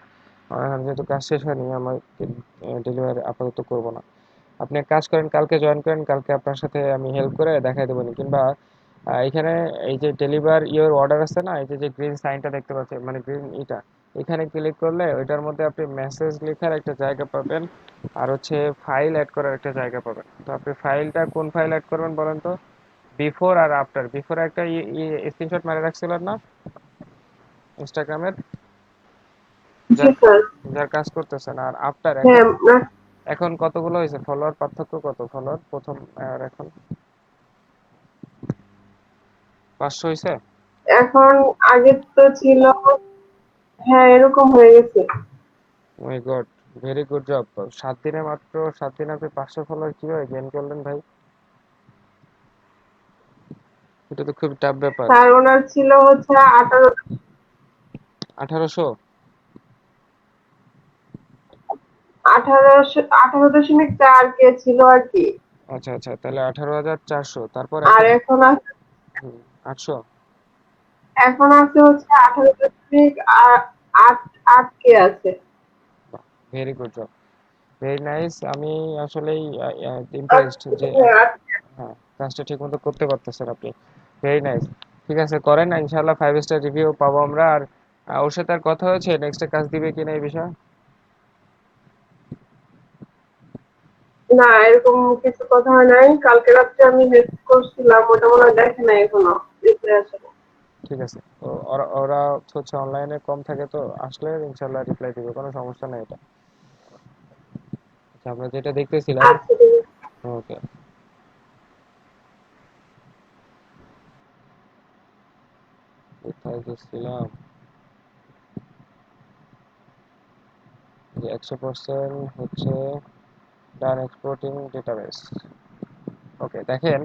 S1: আমার এখন যেহেতু কাজ শেষ হয়নি, আমার ডেলিভারি আপাতত করবো না। আপনি এক কাজ করেন, কালকে জয়েন করেন, কালকে আপনার সাথে আমি হেল্প করে দেখাই দেবো নি। কিংবা এখানে এই যে ডেলিভার ইওর অর্ডার আছে না, এই যে যে গ্রিন সাইনটা দেখতে পাচ্ছেন, মানে গ্রিন এটা, এখানে ক্লিক করলে ওইটার মধ্যে আপনি মেসেজ লেখার একটা জায়গা পাবেন, আর হচ্ছে ফাইল অ্যাড করার একটা জায়গা পাবেন। তো আপনি ফাইলটা কোন ফাইল অ্যাড করবেন বলেন তো? বিফোর আর আফটার। বিফোর একটা স্ক্রিনশট মারে রাখছিলেন না ইনস্টাগ্রামের,
S5: জি
S1: যার
S5: স্যার।
S1: যার কাজ করতেছেন, আর আফটার এখন
S5: হ্যাঁ
S1: এখন কতগুলো হয়েছে ফলোয়ার, পার্থক্য কত ফলোয়ার প্রথম আর এখন? 500 হয়েছে?
S5: এখন আগে তো ছিল, হ্যাঁ এরকম হয়ে গেছে।
S1: মাই গড, ভেরি গুড জব। 7 দিনে, মাত্র 7 দিনে আপনি 500 ফলোয়ার কিভাবে গেইন করলেন ভাই? এটা তো খুব টাফ ব্যাপার।
S5: স্যার ওনার ছিল হচ্ছে 18,
S1: 1800?
S5: 18.4 কে ছিল আর কি।
S1: আচ্ছা আচ্ছা, তাহলে 18,400, তারপর
S5: আর
S1: এখন?
S5: এখন আছে,
S1: 800?
S5: এখন আছে হচ্ছে 18.8 কে আছে।
S1: Very good job, very nice. আমি আসলেই ইমপ্রেসড যে
S5: হ্যাঁ,
S1: হ্যাঁ, কাজটা ঠিক মতো করতে পারতেছেন আপনি। Very nice. ঠিক আছে, করেন, ইনশাআল্লাহ 5 স্টার রিভিউ পাবো আমরা। আর ওর সাথে আর কথা হয়েছে নেক্সটে কাজ দিবে কিনা এই বিষয়ে?
S5: না এরকম কিছু কথা হয় নাই, কালকে রাত্রে আমি মেসেজ করছিলাম, ওটা মনে হয় দেখে নাই এখনো, রিপ্লাই আসে নাই।
S1: ঠিক আছে, তো ওরা ওরা হচ্ছে অনলাইনে কম থাকে, তো আসলে ইনশাআল্লাহ রিপ্লাই দিবে, কোনো সমস্যা নেই এটা। আচ্ছা, আমরা যেটা দেখতেছিলাম।
S5: আচ্ছা ঠিক আছে।
S1: ওকে, কোথায় গেছিলাম? যে 100% হচ্ছে ডান এক্সপোর্টিং ডেটাবেস। ওকে, দেখেন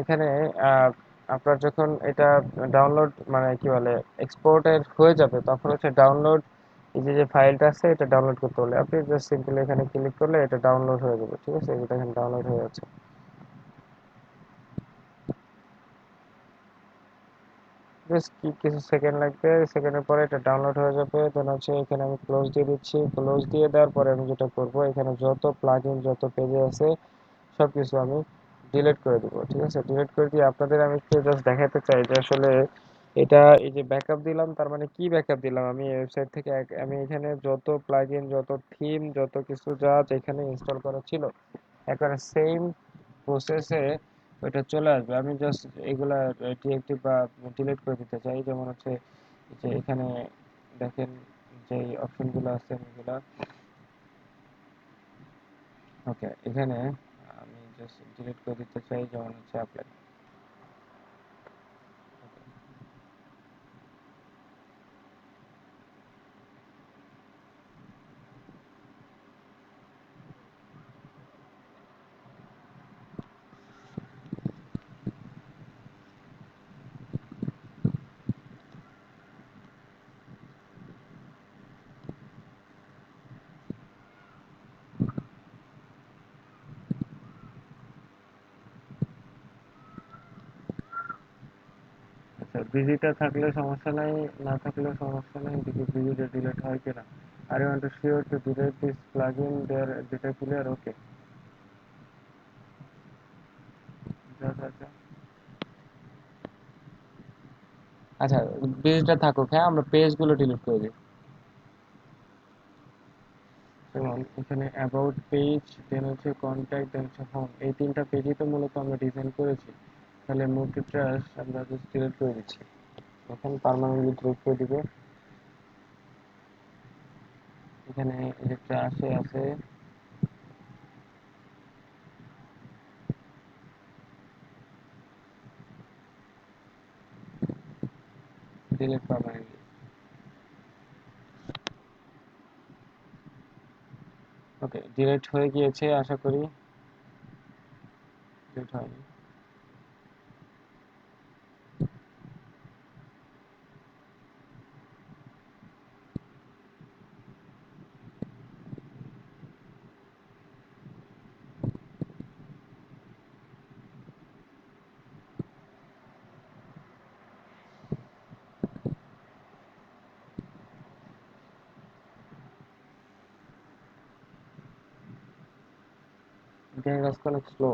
S1: এখানে আহ, আপনার যখন এটা ডাউনলোড, মানে কি বলে, এক্সপোর্টের হয়ে যাবে, তখন হচ্ছে ডাউনলোড, এই যে যে ফাইলটা আছে এটা ডাউনলোড করতে হলে আপনি জাস্ট সিম্পলি এখানে ক্লিক করলে এটা ডাউনলোড হয়ে যাবে। ঠিক আছে, এটা এখানে ডাউনলোড হয়ে যাচ্ছে। জাস্ট কিছু সেকেন্ড লাগবে, সেকেন্ডের পরে এটা ডাউনলোড হয়ে যাবে। দেন হচ্ছে এখানে আমি ক্লোজ দিয়ে দিচ্ছি। ক্লোজ দিয়ে দেওয়ার পরে আমি যেটা করব, এখানে যত প্লাগইন যত পেজে আছে সবকিছু আমি ডিলিট করে দিব। ঠিক আছে, ডিলিট করে দিয়ে আপনাদের আমি একটু জাস্ট দেখাতে চাই যে আসলে এটা, এই যে ব্যাকআপ দিলাম, তার মানে কি ব্যাকআপ দিলাম আমি ওয়েবসাইট থেকে, আমি এখানে যত প্লাগইন যত থিম যত কিছু যা এখানে ইনস্টল করা ছিল একবারে সেম প্রসেসে ওইটা চলে আসবে। আমি জাস্ট এগুলা ডিএক্টিভ বা ডিলিট করে দিতে চাই। যেমন হচ্ছে যে এখানে দেখেন যে অপশনগুলো আছে এগুলা। ওকে, এখানে আমি জাস্ট ডিলিট করে দিতে চাই, যেমন হচ্ছে অ্যাপ্লাই। আচ্ছা, বিজিটা থাকলে সমস্যা নাই, না থাকলে সমস্যা নাই, দেখি বিজিটা ডিলিট হয় কিনা। Are you want to sure to delete this plugin their data clear? Okay, আচ্ছা আচ্ছা, বিজিটা থাকুক, হ্যাঁ, আমরা পেজগুলো ডিলিট করে দিই। যেমন এখানে অ্যাবাউট পেজ, দেন হচ্ছে কন্ট্যাক্ট, দেন হচ্ছে হোম, এই তিনটা পেজই তো মূলত আমরা ডিজাইন করেছি। তাহলে মুভ টু ট্র্যাশ আমরা জাস্ট ডিলিট করে দিচ্ছি, এখন পার্মানেন্টলি ডিলিট করে দিব। এখানে এই যে ট্র্যাশে আছে, ডিলিট পার্মানেন্টলি। ওকে, ডিলিট হয়ে গিয়েছে আশা করি। ডিলিট হয়নি। গ্যাং কাজ অনেক স্লো।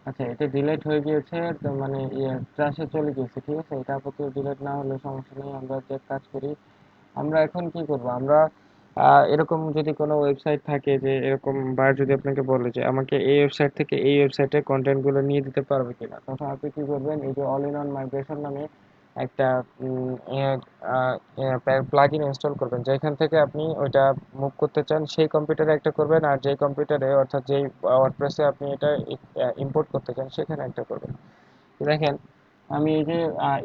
S1: আচ্ছা, এটা ডিলেট হয়ে গিয়েছে, তো মানে ইয়ে ট্র্যাশে চলে গিয়েছে, ঠিক আছে। এটা আপাতত ডিলেট না হলে সমস্যা নেই, আমরা যে কাজ করি, আমরা এখন কি করব, আমরা এরকম যদি কোনো ওয়েবসাইট থাকে, যে এরকম বার যদি আপনাকে বলে যে আমাকে এই ওয়েবসাইট থেকে এই ওয়েবসাইটে কন্টেন্ট গুলো নিয়ে দিতে পারবে কিনা, তখন আপনি কি করবেন, এই যে অল ইন অন মাইগ্রেশন নামে একটা প্লাগ ইন ইনস্টল করবেন, যেখান থেকে আপনি ওইটা মুভ করতে চান সেই কম্পিউটারে একটা করবেন, আর যেই কম্পিউটারে অর্থাৎ যেই ওয়ার্ডপ্রেসে আপনি এটা ইম্পোর্ট করতে চান সেখানে একটা করবেন। দেখেন, আমি এই যে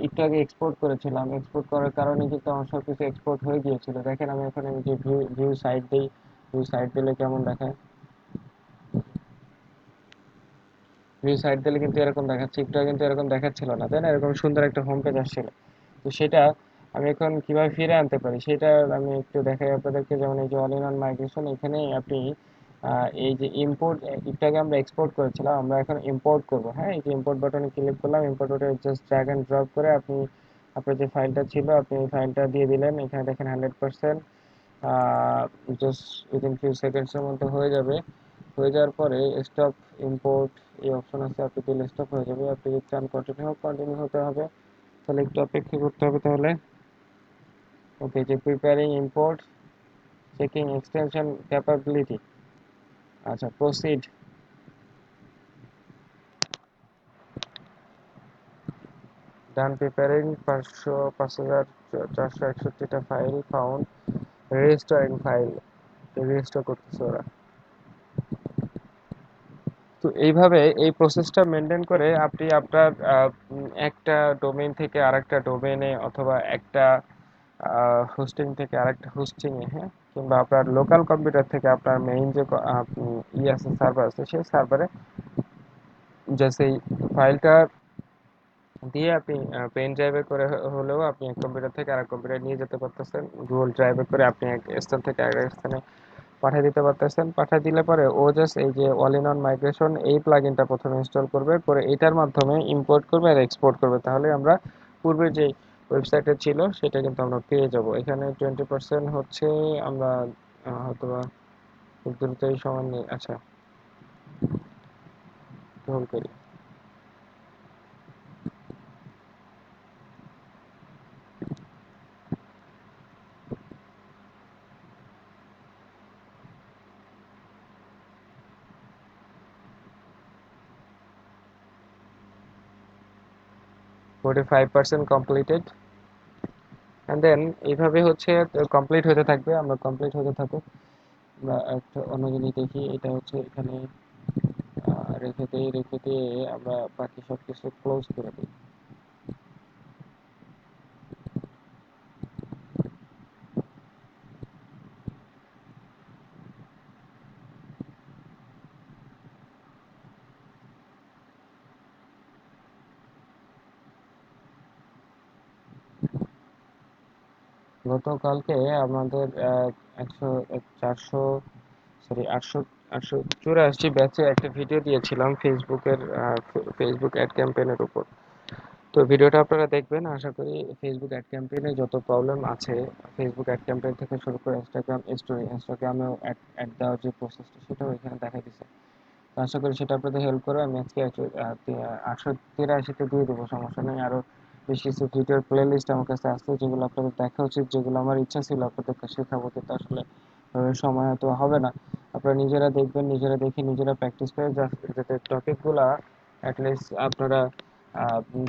S1: একটু আগে এক্সপোর্ট করেছিলাম, এক্সপোর্ট করার কারণে কিন্তু আমার সবকিছু এক্সপোর্ট হয়ে গিয়েছিল। দেখেন, আমি এখানে যে ভিউ ভিউ সাইট দিই, ভিউ সাইট দিলে কেমন দেখায়, ভিউ সাইট দিলে কিন্তু এরকম দেখাচ্ছে, একটু আগে কিন্তু এরকম দেখাচ্ছিল না, তাই না? এরকম সুন্দর একটা হোম পেজ আসছিল। তো সেটা আমি এখন কিভাবে ফিরে আনতে পারি সেটা আমি একটু দেখাই আপনাদেরকে। যেমন এই যে অল ইন ওয়ান মাইগ্রেশন, এখানে আপনি এই যে ইম্পোর্ট, একটু আগে আমরা এক্সপোর্ট করেছিলাম, আমরা এখন ইম্পোর্ট করব। হ্যাঁ, এই যে ইম্পোর্ট বাটনে ক্লিক করলাম, ইম্পোর্ট বাটনে জাস্ট ড্র্যাগ এন্ড ড্রপ করে আপনি আপনার যে ফাইলটা ছিল আপনি এই ফাইলটা দিয়ে দিলেন। এখানে দেখেন 100% জাস্ট উইদিন ফিউ সেকেন্ডসের মধ্যে হয়ে যাবে। হয়ে যাওয়ার পরে স্টপ ইম্পোর্ট এই অপশন আছে, আপনি দিলে স্টপ হয়ে যাবে। আপনি যদি চান কন্টিনিউ হতে হবে, তাহলে একটু অপেক্ষা করতে হবে তাহলে। ওকে, যে preparing import, checking extension capability, আচ্ছা প্রসিড, ডান প্রিপেয়ারিং 5461টা file found, registering file, register করতেছে ওরা। তো এইভাবে এই প্রসেসটা মেনটেন করে আপনি আপনার একটা ডোমেইন থেকে আরেকটা ডোমেইনে, অথবা একটা হোস্টিং থেকে আরেকটা হোস্টিং এ, হ্যাঁ, কিংবা আপনার লোকাল কম্পিউটার থেকে আপনার মেইন যে আছে, সার্ভার আছে, সেই সার্ভারে জাস্ট এই ফাইলটা দিয়ে আপনি পেন ড্রাইভে করে হলেও আপনি এক কম্পিউটার থেকে আরেক কম্পিউটার নিয়ে যেতে পারতেছেন। গুগল ড্রাইভে করে আপনি এক স্থান থেকে আরেক স্থানে পাঠিয়ে দিতে পারতেছেন। পাঠিয়ে দিলে পরে ও জাস্ট এই যে অল ইন অন মাইগ্রেশন এই প্লাগইনটা প্রথমে ইনস্টল করবে, করে এটার মাধ্যমে ইম্পোর্ট করবে আর এক্সপোর্ট করবে। তাহলে আমরা পূর্বে যে ওয়েবসাইটে ছিল সেটা কিন্তু আমরা পেয়ে যাব। এখানে 20% হচ্ছে, আমরা হয়তো বা খুব দ্রুতই সময় নিয়ে, আচ্ছা ভুল করি, 45% কমপ্লিটেড। অ্যান্ড দেন এইভাবে হচ্ছে কমপ্লিট হতে থাকবে, আমরা কমপ্লিট হতে থাকুক। আমরা একটা অন্য জিনিস দেখি, এটা হচ্ছে এখানে রেখে দিয়ে আমরা বাকি সব কিছু ক্লোজ করে দিই। গতকালকে আমাদের 100 400 সরি 884 ব্যাচে একটা ভিডিও দিয়েছিলাম ফেসবুকের, ফেসবুক অ্যাড ক্যাম্পেইনের উপর। তো ভিডিওটা আপনারা দেখবেন, আশা করি ফেসবুক অ্যাড ক্যাম্পেইনে যত প্রবলেম আছে, ফেসবুক অ্যাড ক্যাম্পেইন থেকে শুরু করে ইনস্টাগ্রাম স্টোরি, ইনস্টাগ্রামেও অ্যাড দেওয়ার যে প্রসেসটা সেটাও এখানে দেখা দিচ্ছে। তো আশা করি সেটা আপনাদের হেল্প করে। আমি আজকে 883-তে দিয়ে দেবো, সমস্যা নেই। আরও বেশ কিছু ভিডিওর প্লে লিস্ট আমার কাছে আছে, যেগুলো আপনাদের দেখা উচিত, যেগুলো আমার ইচ্ছা ছিল আপনাদেরকে শেখাবো, কিন্তু আসলে সময় হয়তো হবে না। আপনারা নিজেরা দেখবেন, নিজেরা দেখে নিজেরা প্র্যাকটিস করে, যাতে টপিকগুলা অ্যাটলিস্ট আপনারা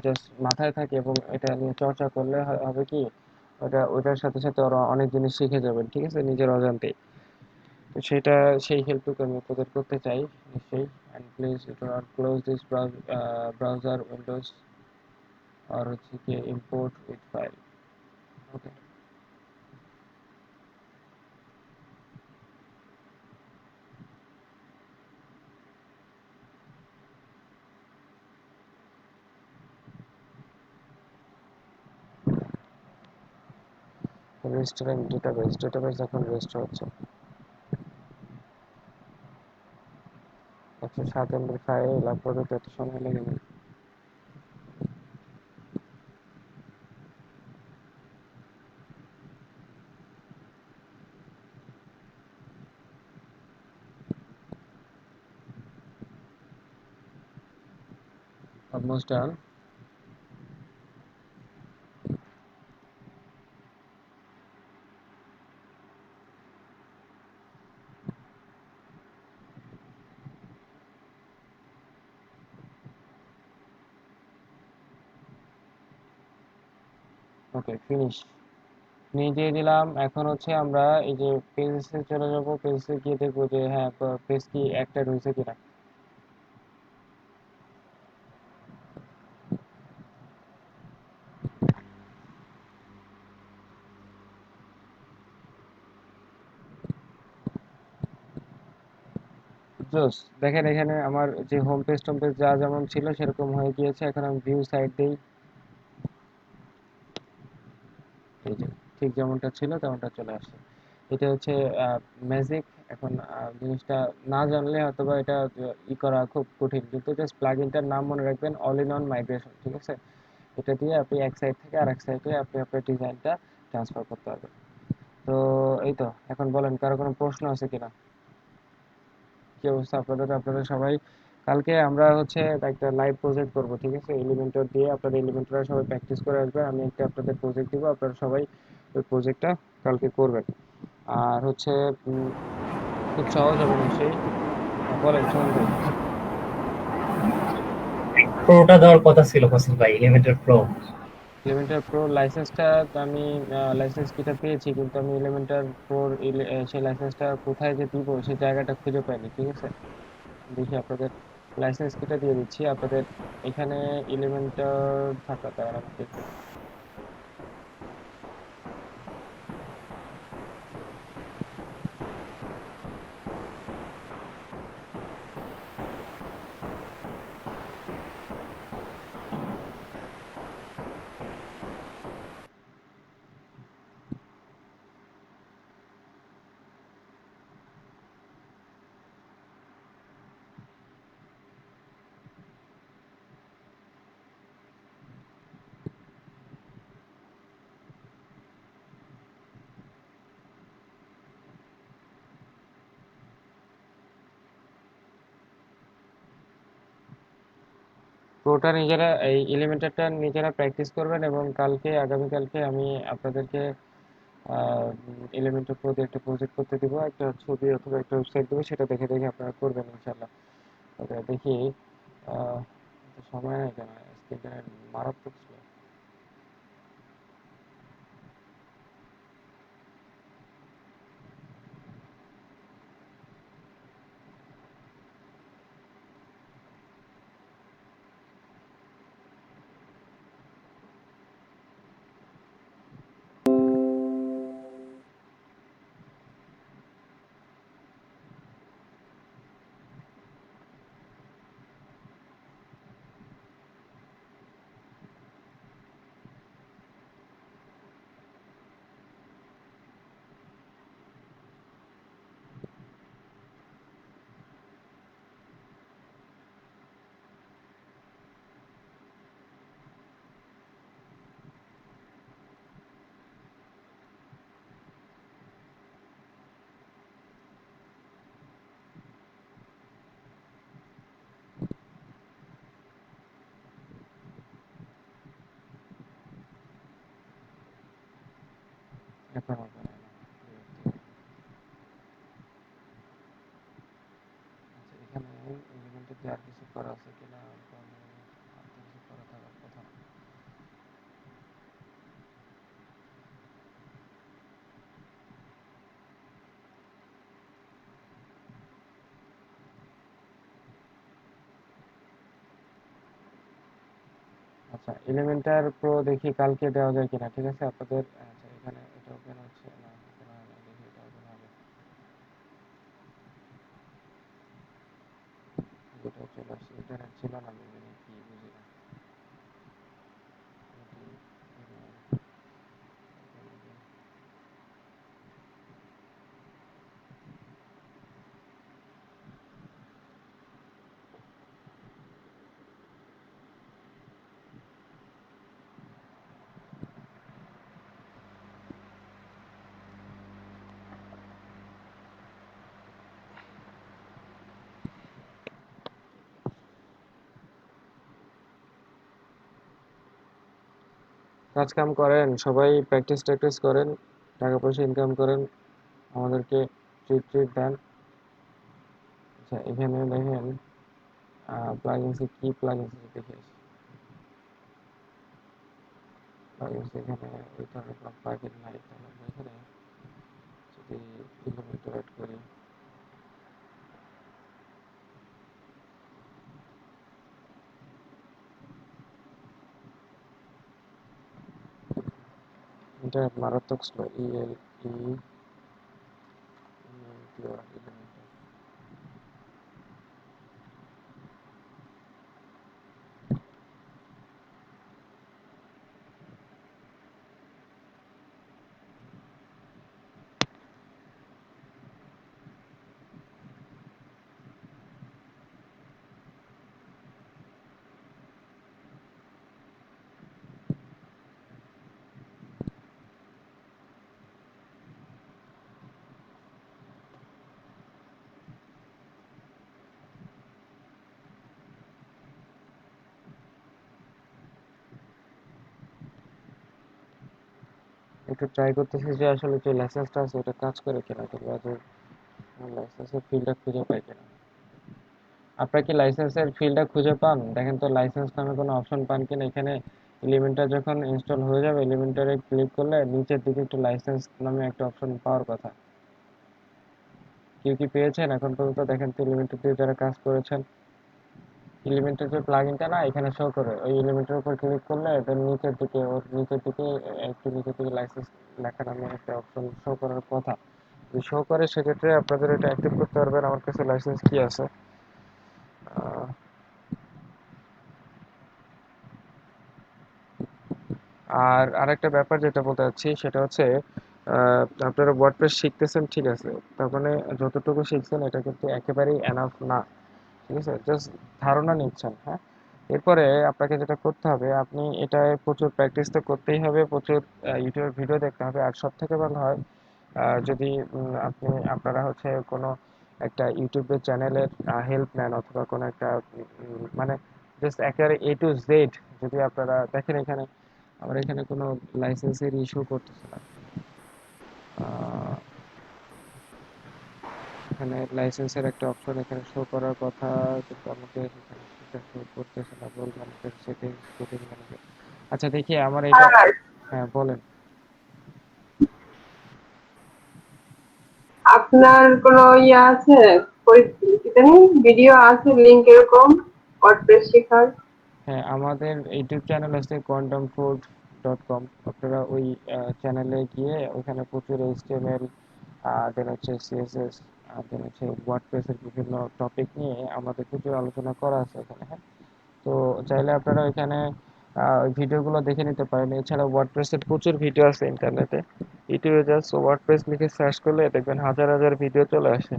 S1: জাস্ট মাথায় থাকে, এবং এটা নিয়ে চর্চা করলে হবে কি, ওটার সাথে সাথে আরো অনেক জিনিস শিখে যাবেন, ঠিক আছে, নিজের অজান্তেই। তো সেটা, সেই হেল্পটুকু আমি আপনাদের করতে চাই নিশ্চয়ই। And please do not close this browser windows, আর হচ্ছে কি import with file. Okay, restaurant database এখন রেস্টোর হচ্ছে। 107 MB ফাইল আপলোড হতে এত সময় লেগে যায়। Almost done. Okay, finish. Finish দিয়ে দিলাম। এখন হচ্ছে আমরা এই যে পেজে চলে যাব, পেজে গিয়ে দেখবো যে হ্যাঁ পেজ কি একটা রয়েছে কিনা। জোস, দেখেন এখানে আমার যে হোম পেজ টোম পেজ যা যেমন ছিল সেরকম হয়ে গিয়েছে। এখন আমি ভিউ সাইট দিই, এই যে ঠিক যেমনটা ছিল তেমনটা চলে আসছে। এটা হচ্ছে ম্যাজিক। এখন জিনিসটা না জানলে হয়তোবা এটা করা খুব কঠিন, কিন্তু জাস্ট প্লাগইনটার নাম মনে রাখবেন, অল ইন অন মাইগ্রেশন, ঠিক আছে? এটা দিয়ে আপনি এক সাইট থেকে আরেক সাইটে আপনি আপনার ডিজাইনটা ট্রান্সফার করতে পারবেন। তো এই তো, এখন বলেন কারো কোনো প্রশ্ন আছে কিনা? কি অবস্থা আপনাদের? আপনারা সবাই কালকে আমরা হচ্ছে একটা লাইভ প্রজেক্ট করব, ঠিক আছে? এলিমেন্টর দিয়ে আপনাদের এলিমেন্টরা সবাই প্র্যাকটিস করে আসবে, আমি একটা আপনাদের প্রজেক্ট দিব, আপনারা সবাই ওই প্রজেক্টটা কালকে করবেন। আর হচ্ছে খুব সহজ হবে নিশ্চয়ই। বলেন সুমন ভাই।
S6: প্রোটা দেওয়ার কথা ছিল ফসিল ভাই, এলিমেন্টার প্রো।
S1: এলিমেন্টার প্রো লাইসেন্সটা আমি লাইসেন্স কিটা পেয়েছি, কিন্তু আমি এলিমেন্টার প্রোর সেই লাইসেন্সটা কোথায় যে দিব সেই জায়গাটা খুঁজে পাইনি, ঠিক আছে? দেখি আপনাদের লাইসেন্স কিটা দিয়ে দিচ্ছি আপনাদের এখানে। এলিমেন্টার থাকা তার আমি দেখি। প্রোটা নিজেরা, এই এলিমেন্টারটা নিজেরা প্র্যাকটিস করবেন, এবং কালকে আগামীকালকে আমি আপনাদেরকে এলিমেন্টার প্রো দিয়ে একটা প্রজেক্ট করতে দিব, একটা ছবি অথবা একটা ওয়েবসাইট দেবো, সেটা দেখে দেখে আপনারা করবেন ইনশাল্লাহ। ওকে, দেখি আহ, সময় নেই কেন, আজকে ইন্টারনেট মারাত্মক slow। এখন হবে না। আচ্ছা, এখানে এলিমেন্টের দিয়ে আর কিছু করা আছে কিনা, তাহলে আর তো কিছু করা থাকার কথা না। আচ্ছা, এলিমেন্টার প্রো দেখি কালকে দেওয়া যায় কিনা, ঠিক আছে আপনাদের। আচ্ছা, এখানে এটা ওপেন হচ্ছে না, ওপেন হয় না, দেখি এটা ওপেন হবে। এটা চলে আসছে, ইন্টারনেট ছিল না, আমি জানি কি বুঝি না। কাজ কাম করেন, সবাই প্র্যাকটিস ট্যাকটিস করেন, টাকা পয়সা ইনকাম করেন, আমাদেরকে ট্রিট ট্রিট দেন। আচ্ছা এখানে দেখেন প্লাগইনসে কি প্লাগইনস দেখে আসি। প্লাগইনস এখানে এই ধরনের কোনো প্লাগইন নাই, তাহলে আমরা এখানে যদি ইমপ্লিমেন্ট অ্যাড করি, ইন্টারনেট মারাত্মক স্লো। ইএল ই একটু ট্রাই করতেছি যে আসলে যে লাইসেন্সটা আছে ওটা কাজ করে কিনা, কিংবা যে লাইসেন্সের ফিল্ডটা খুঁজে পাই কিনা। আপনারা কি লাইসেন্সের ফিল্ডটা খুঁজে পান? দেখেন তো লাইসেন্স নামে কোনো অপশন পান কিনা। এখানে এলিমেন্টার যখন ইনস্টল হয়ে যাবে, এলিমেন্টারে ক্লিক করলে নিচের দিকে একটু লাইসেন্স নামে একটা অপশন পাওয়ার কথা। কেউ কি পেয়েছেন এখন পর্যন্ত? দেখেন তো এলিমেন্টার দিয়ে যারা কাজ করেছেন, এলিমেন্টের যে প্লাগইনটা না এখানে শো করে, ওই এলিমেন্টের উপর ক্লিক করলে এদের নিচের দিকে, ওর নিচের দিকে একটু নিচের দিকে লাইসেন্স লেখা নামে একটা অপশন শো করার কথা। যদি শো করে সেক্ষেত্রে আপনাদের এটা অ্যাক্টিভ করতে পারবেন। আমার কাছে লাইসেন্স কি আছে, আহ, আর আরেকটা ব্যাপার যেটা বলতে চাচ্ছি সেটা হচ্ছে আপনারা ওয়ার্ডপ্রেস শিখতেছেন, ঠিক আছে, তার মানে যতটুকু শিখছেন এটা কিন্তু একেবারেই এনাফ না, ঠিক আছে, জাস্ট ধারণা নিচ্ছেন। হ্যাঁ, এরপরে আপনাকে যেটা করতে হবে, আপনি এটায় প্রচুর প্র্যাকটিস তো করতেই হবে, প্রচুর ইউটিউবের ভিডিও দেখতে হবে, আর সব থেকে ভালো হয় যদি আপনারা হচ্ছে কোনো একটা ইউটিউবের চ্যানেলের হেল্প নেন, অথবা কোনো একটা মানে জাস্ট একেবারে এ টু জেড। যদি আপনারা দেখেন এখানে আমার এখানে কোনো লাইসেন্সের ইস্যু করতেছে না, আহ, এখানে লাইসেন্সের একটা অপশন এখানে শো করার কথা, কিন্তু আমাদের এখানে সেটা শো করতেছে না। Role manager settings, setting manager. আচ্ছা দেখি আমার এটা,
S5: আর
S1: হ্যাঁ বলেন।
S5: আপনার কোনো ইয়ে আছে, কি জানি ভিডিও আছে লিংক এরকম ওয়ার্ডপ্রেস শেখার?
S1: হ্যাঁ, আমাদের ইউটিউব চ্যানেল আছে quantumfood.com। আপনারা ওই চ্যানেলে গিয়ে ওখানে প্রচুর এইচটিএমএল, দেন হচ্ছে সিএসএস, দেন হচ্ছে ওয়ার্ডপ্রেসের বিভিন্ন টপিক নিয়ে আমাদের প্রচুর আলোচনা করা আছে এখানে। হ্যাঁ, তো চাইলে আপনারা ওইখানে ওই ভিডিওগুলো দেখে নিতে পারেন। এছাড়া ওয়ার্ডপ্রেসের প্রচুর ভিডিও আছে ইন্টারনেটে, ইউটিউবে জাস্ট ওয়ার্ডপ্রেস লিখে সার্চ করলে দেখবেন হাজার হাজার ভিডিও চলে আসে।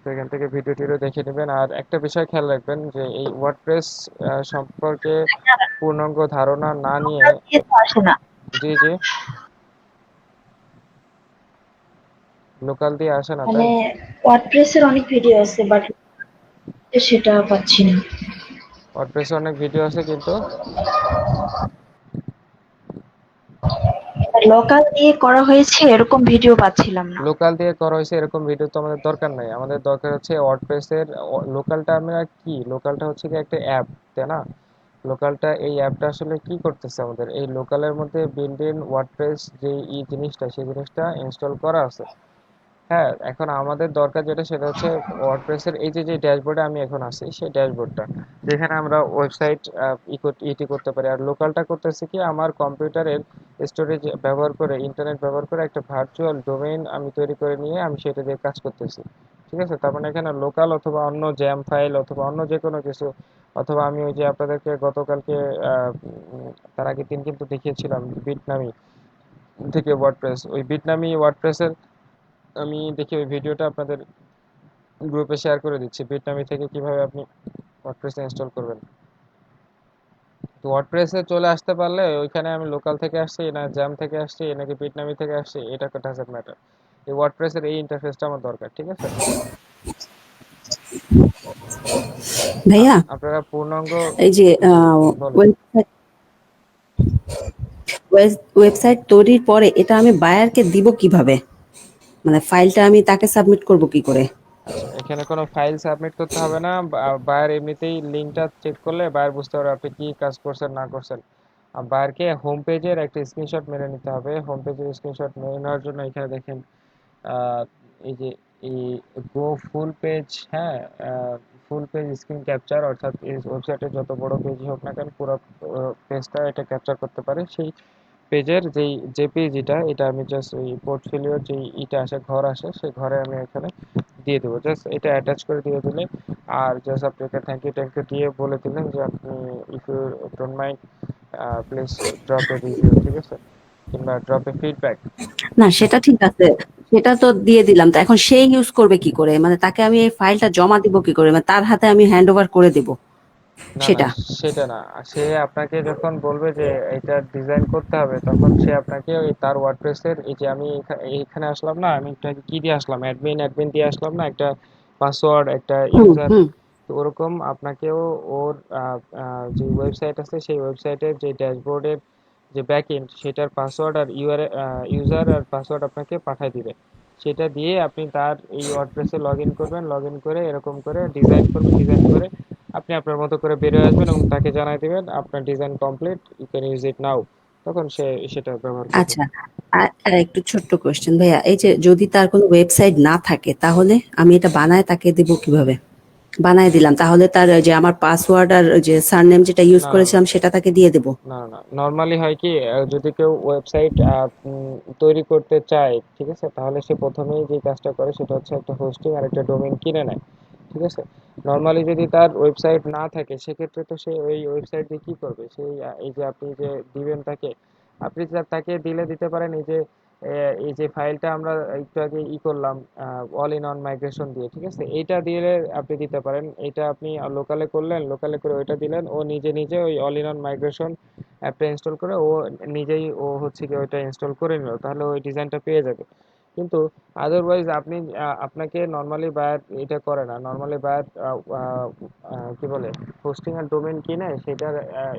S1: তো এখান থেকে ভিডিও টিডিও দেখে নেবেন। আর একটা বিষয় খেয়াল রাখবেন যে এই ওয়ার্ডপ্রেস সম্পর্কে পূর্ণাঙ্গ ধারণা না নিয়ে,
S2: দিয়ে তো আসে না,
S1: জি জি, লোকাল দিয়ে আসে না
S2: মানে
S1: তাই?
S2: ওয়ার্ডপ্রেসের অনেক ভিডিও আছে বাট সেটা পাচ্ছি না।
S1: ওয়ার্ডপ্রেসে অনেক ভিডিও আছে কিন্তু
S2: লোকাল দিয়ে করা হয়েছে এরকম ভিডিও পাচ্ছিলাম না।
S1: লোকাল দিয়ে করা হয়েছে এরকম ভিডিও তো আমাদের দরকার নাই। আমাদের দরকার হচ্ছে ওয়ার্ডপ্রেসের লোকালটা। আমরা কি লোকালটা হচ্ছে কি একটা অ্যাপ, তাই না? লোকালটা, এই অ্যাপটা আসলে কি করতেছে, আমাদের এই লোকালের মধ্যে বিল্ড ইন ওয়ার্ডপ্রেস যে জিনিসটা, সেই জিনিসটা ইনস্টল করা আছে। হ্যাঁ, এখন আমাদের দরকার যেটা সেটা হচ্ছে ওয়ার্ডপ্রেসের এই যে যে ড্যাশবোর্ডে আমি এখন আছি, সেই ড্যাশবোর্ডটা যেখানে আমরা ওয়েবসাইট ইটি করতে পারি। আর লোকালটা করতেছে কি, আমার কম্পিউটারের স্টোরেজ ব্যবহার করে, ইন্টারনেট ব্যবহার করে একটা ভার্চুয়াল ডোমেইন আমি তৈরি করে নিয়ে আমি সেটা দিয়ে কাজ করতেছি, ঠিক আছে। তার মানে এখানে লোকাল অথবা অন্য জ্যাম ফাইল অথবা অন্য যে কোনো কিছু, অথবা আমি ওই যে আপনাদেরকে গতকালকে তার আগের দিন কিন্তু দেখিয়েছিলাম বিটনামি থেকে ওয়ার্ডপ্রেস, ওই বিটনামি ওয়ার্ডপ্রেসের আমি দেখি ওই ভিডিওটা আপনাদের গ্রুপে শেয়ার করে দিচ্ছি, বিটনামি থেকে কিভাবে আপনি ওয়ার্ডপ্রেস ইনস্টল করবেন। তো ওয়ার্ডপ্রেসে চলে আসতে পারলে ওইখানে আমি লোকাল থেকে আসছি না জ্যাম থেকে আসছি নাকি বিটনামি থেকে আসছি, এটা ডাজন্ট ম্যাটার। এই ওয়ার্ডপ্রেসের এই ইন্টারফেসটা আমার দরকার, ঠিক আছে।
S7: ভাইয়া,
S1: আপনারা পূর্ণাঙ্গ,
S7: এই যে
S1: জি বলেন।
S7: ওয়েবসাইট তৈরির পরে এটা আমি বায়ারকে দিব কিভাবে? মানে ফাইলটা আমি তাকে সাবমিট করব কি করে?
S1: আচ্ছা, এখানে কোনো ফাইল সাবমিট করতে হবে না। বায়ার এমনিতেই লিঙ্কটা চেক করলে বায়ার বুঝতে পারবে আপনি কি কাজ করছেন না করছেন। আর বায়ারকে হোম পেজের একটা স্ক্রিনশট মেরে নিতে হবে। হোম পেজের স্ক্রিনশট মেরে নেওয়ার জন্য এখানে দেখেন আহ, এই যে এই গো ফুল পেজ, হ্যাঁ, ফুল পেজ স্ক্রিন ক্যাপচার, অর্থাৎ এই ওয়েবসাইটে যত বড় পেজ হোক না কেন পুরো পেজটা এটা ক্যাপচার করতে পারে। সেই পেজের যেই জেপিজিটা এটা আমি জাস্ট ওই পোর্টফোলিওর যেই ইটা আসে, ঘর আসে, সেই ঘরে আমি এখানে দিয়ে দেবো। জাস্ট এটা অ্যাটাচ করে দিয়ে দিলে, আর জাস্ট আপনাকে থ্যাংক ইউ দিয়ে বলে দিলেন যে আপনি if you don't mind please drop a review, ঠিক আছে, কিংবা ড্রপ এ ফিডব্যাক।
S7: না সেটা ঠিক আছে, সেটা তো দিয়ে দিলাম, তো এখন সে ইউজ করবে কি করে? মানে তাকে আমি এই ফাইলটা জমা দিব কি করে? মানে তার হাতে আমি হ্যান্ড ওভার করে দেব
S1: না না,
S7: সেটা?
S1: সেটা না। সে আপনাকে যখন বলবে যে এটা ডিজাইন করতে হবে, তখন সে আপনাকে ওই তার ওয়ার্ডপ্রেসের এই যে আমি এইখানে আসলাম না, আমি একটা কি দিয়ে আসলাম, অ্যাডমিন দিয়ে আসলাম না, একটা পাসওয়ার্ড, একটা
S7: হুম
S1: ইউজার।
S7: হুম।
S1: তো ওরকম আপনাকেও ওর যে ওয়েবসাইট আছে সেই ওয়েবসাইটের যে ড্যাশবোর্ডের যে ব্যাক এন্ড, সেটার পাসওয়ার্ড আর ইউজার আর পাসওয়ার্ড আপনাকে পাঠিয়ে দিবে। সেটা দিয়ে আপনি তার এই ওয়ার্ডপ্রেসে লগ ইন করবেন, লগ ইন করে এরকম করে ডিজাইন করবেন, ডিজাইন করে আপনি আপনার মতো করে বেরিয়ে আসবেন এবং তাকে জানাই দিবেন আপনার design complete, you can use it now. তখন সে সেটা ব্যবহার করবে।
S7: আচ্ছা, আর একটু ছোট্ট কোশ্চেন ভাইয়া, এই যে যদি তার কোনো ওয়েবসাইট না থাকে তাহলে আমি এটা বানায় তাকে দেব কিভাবে? বানায় দিলাম, তাহলে তার ওই যে আমার পাসওয়ার্ড আর ওই যে সারনেম যেটা ইউজ
S1: না না না
S7: করেছিলাম সেটা তাকে দিয়ে দেব?
S1: না না, নর্মালি হয় কি, যদি কেউ ওয়েবসাইট তৈরি করতে চায়, ঠিক আছে, তাহলে সে প্রথমেই যে কাজটা করে সেটা হচ্ছে একটা হোস্টিং আর একটা ডোমেইন কিনে নেয়, ঠিক আছে। নর্মালি যদি তার ওয়েবসাইট না থাকে সেক্ষেত্রে তো সে ওই ওয়েবসাইট দিয়ে কি করবে, সেই এই যে আপনি যে দিবেন তাকে, আপনি তাকে দিলে দিতে পারেন এই যে এই যে ফাইলটা আমরা একটু আগে করলাম অল ইন অন মাইগ্রেশন দিয়ে, ঠিক আছে, এইটা দিলে আপনি দিতে পারেন। এটা আপনি লোকালে করলেন, লোকালে করে ওইটা দিলেন, ও নিজে নিজে ওই অল ইন অন মাইগ্রেশন অ্যাপটা ইনস্টল করে ও নিজেই ও হচ্ছে কি ওইটা ইনস্টল করে নিল, তাহলে ওই ডিজাইনটা পেয়ে যাবে। কিন্তু আদারওয়াইজ আপনি আপনাকে নর্মালি বায়ার এটা করে না। নর্মালি বায়ার কি বলে, হোস্টিং আর ডোমেইন কিনে সেটা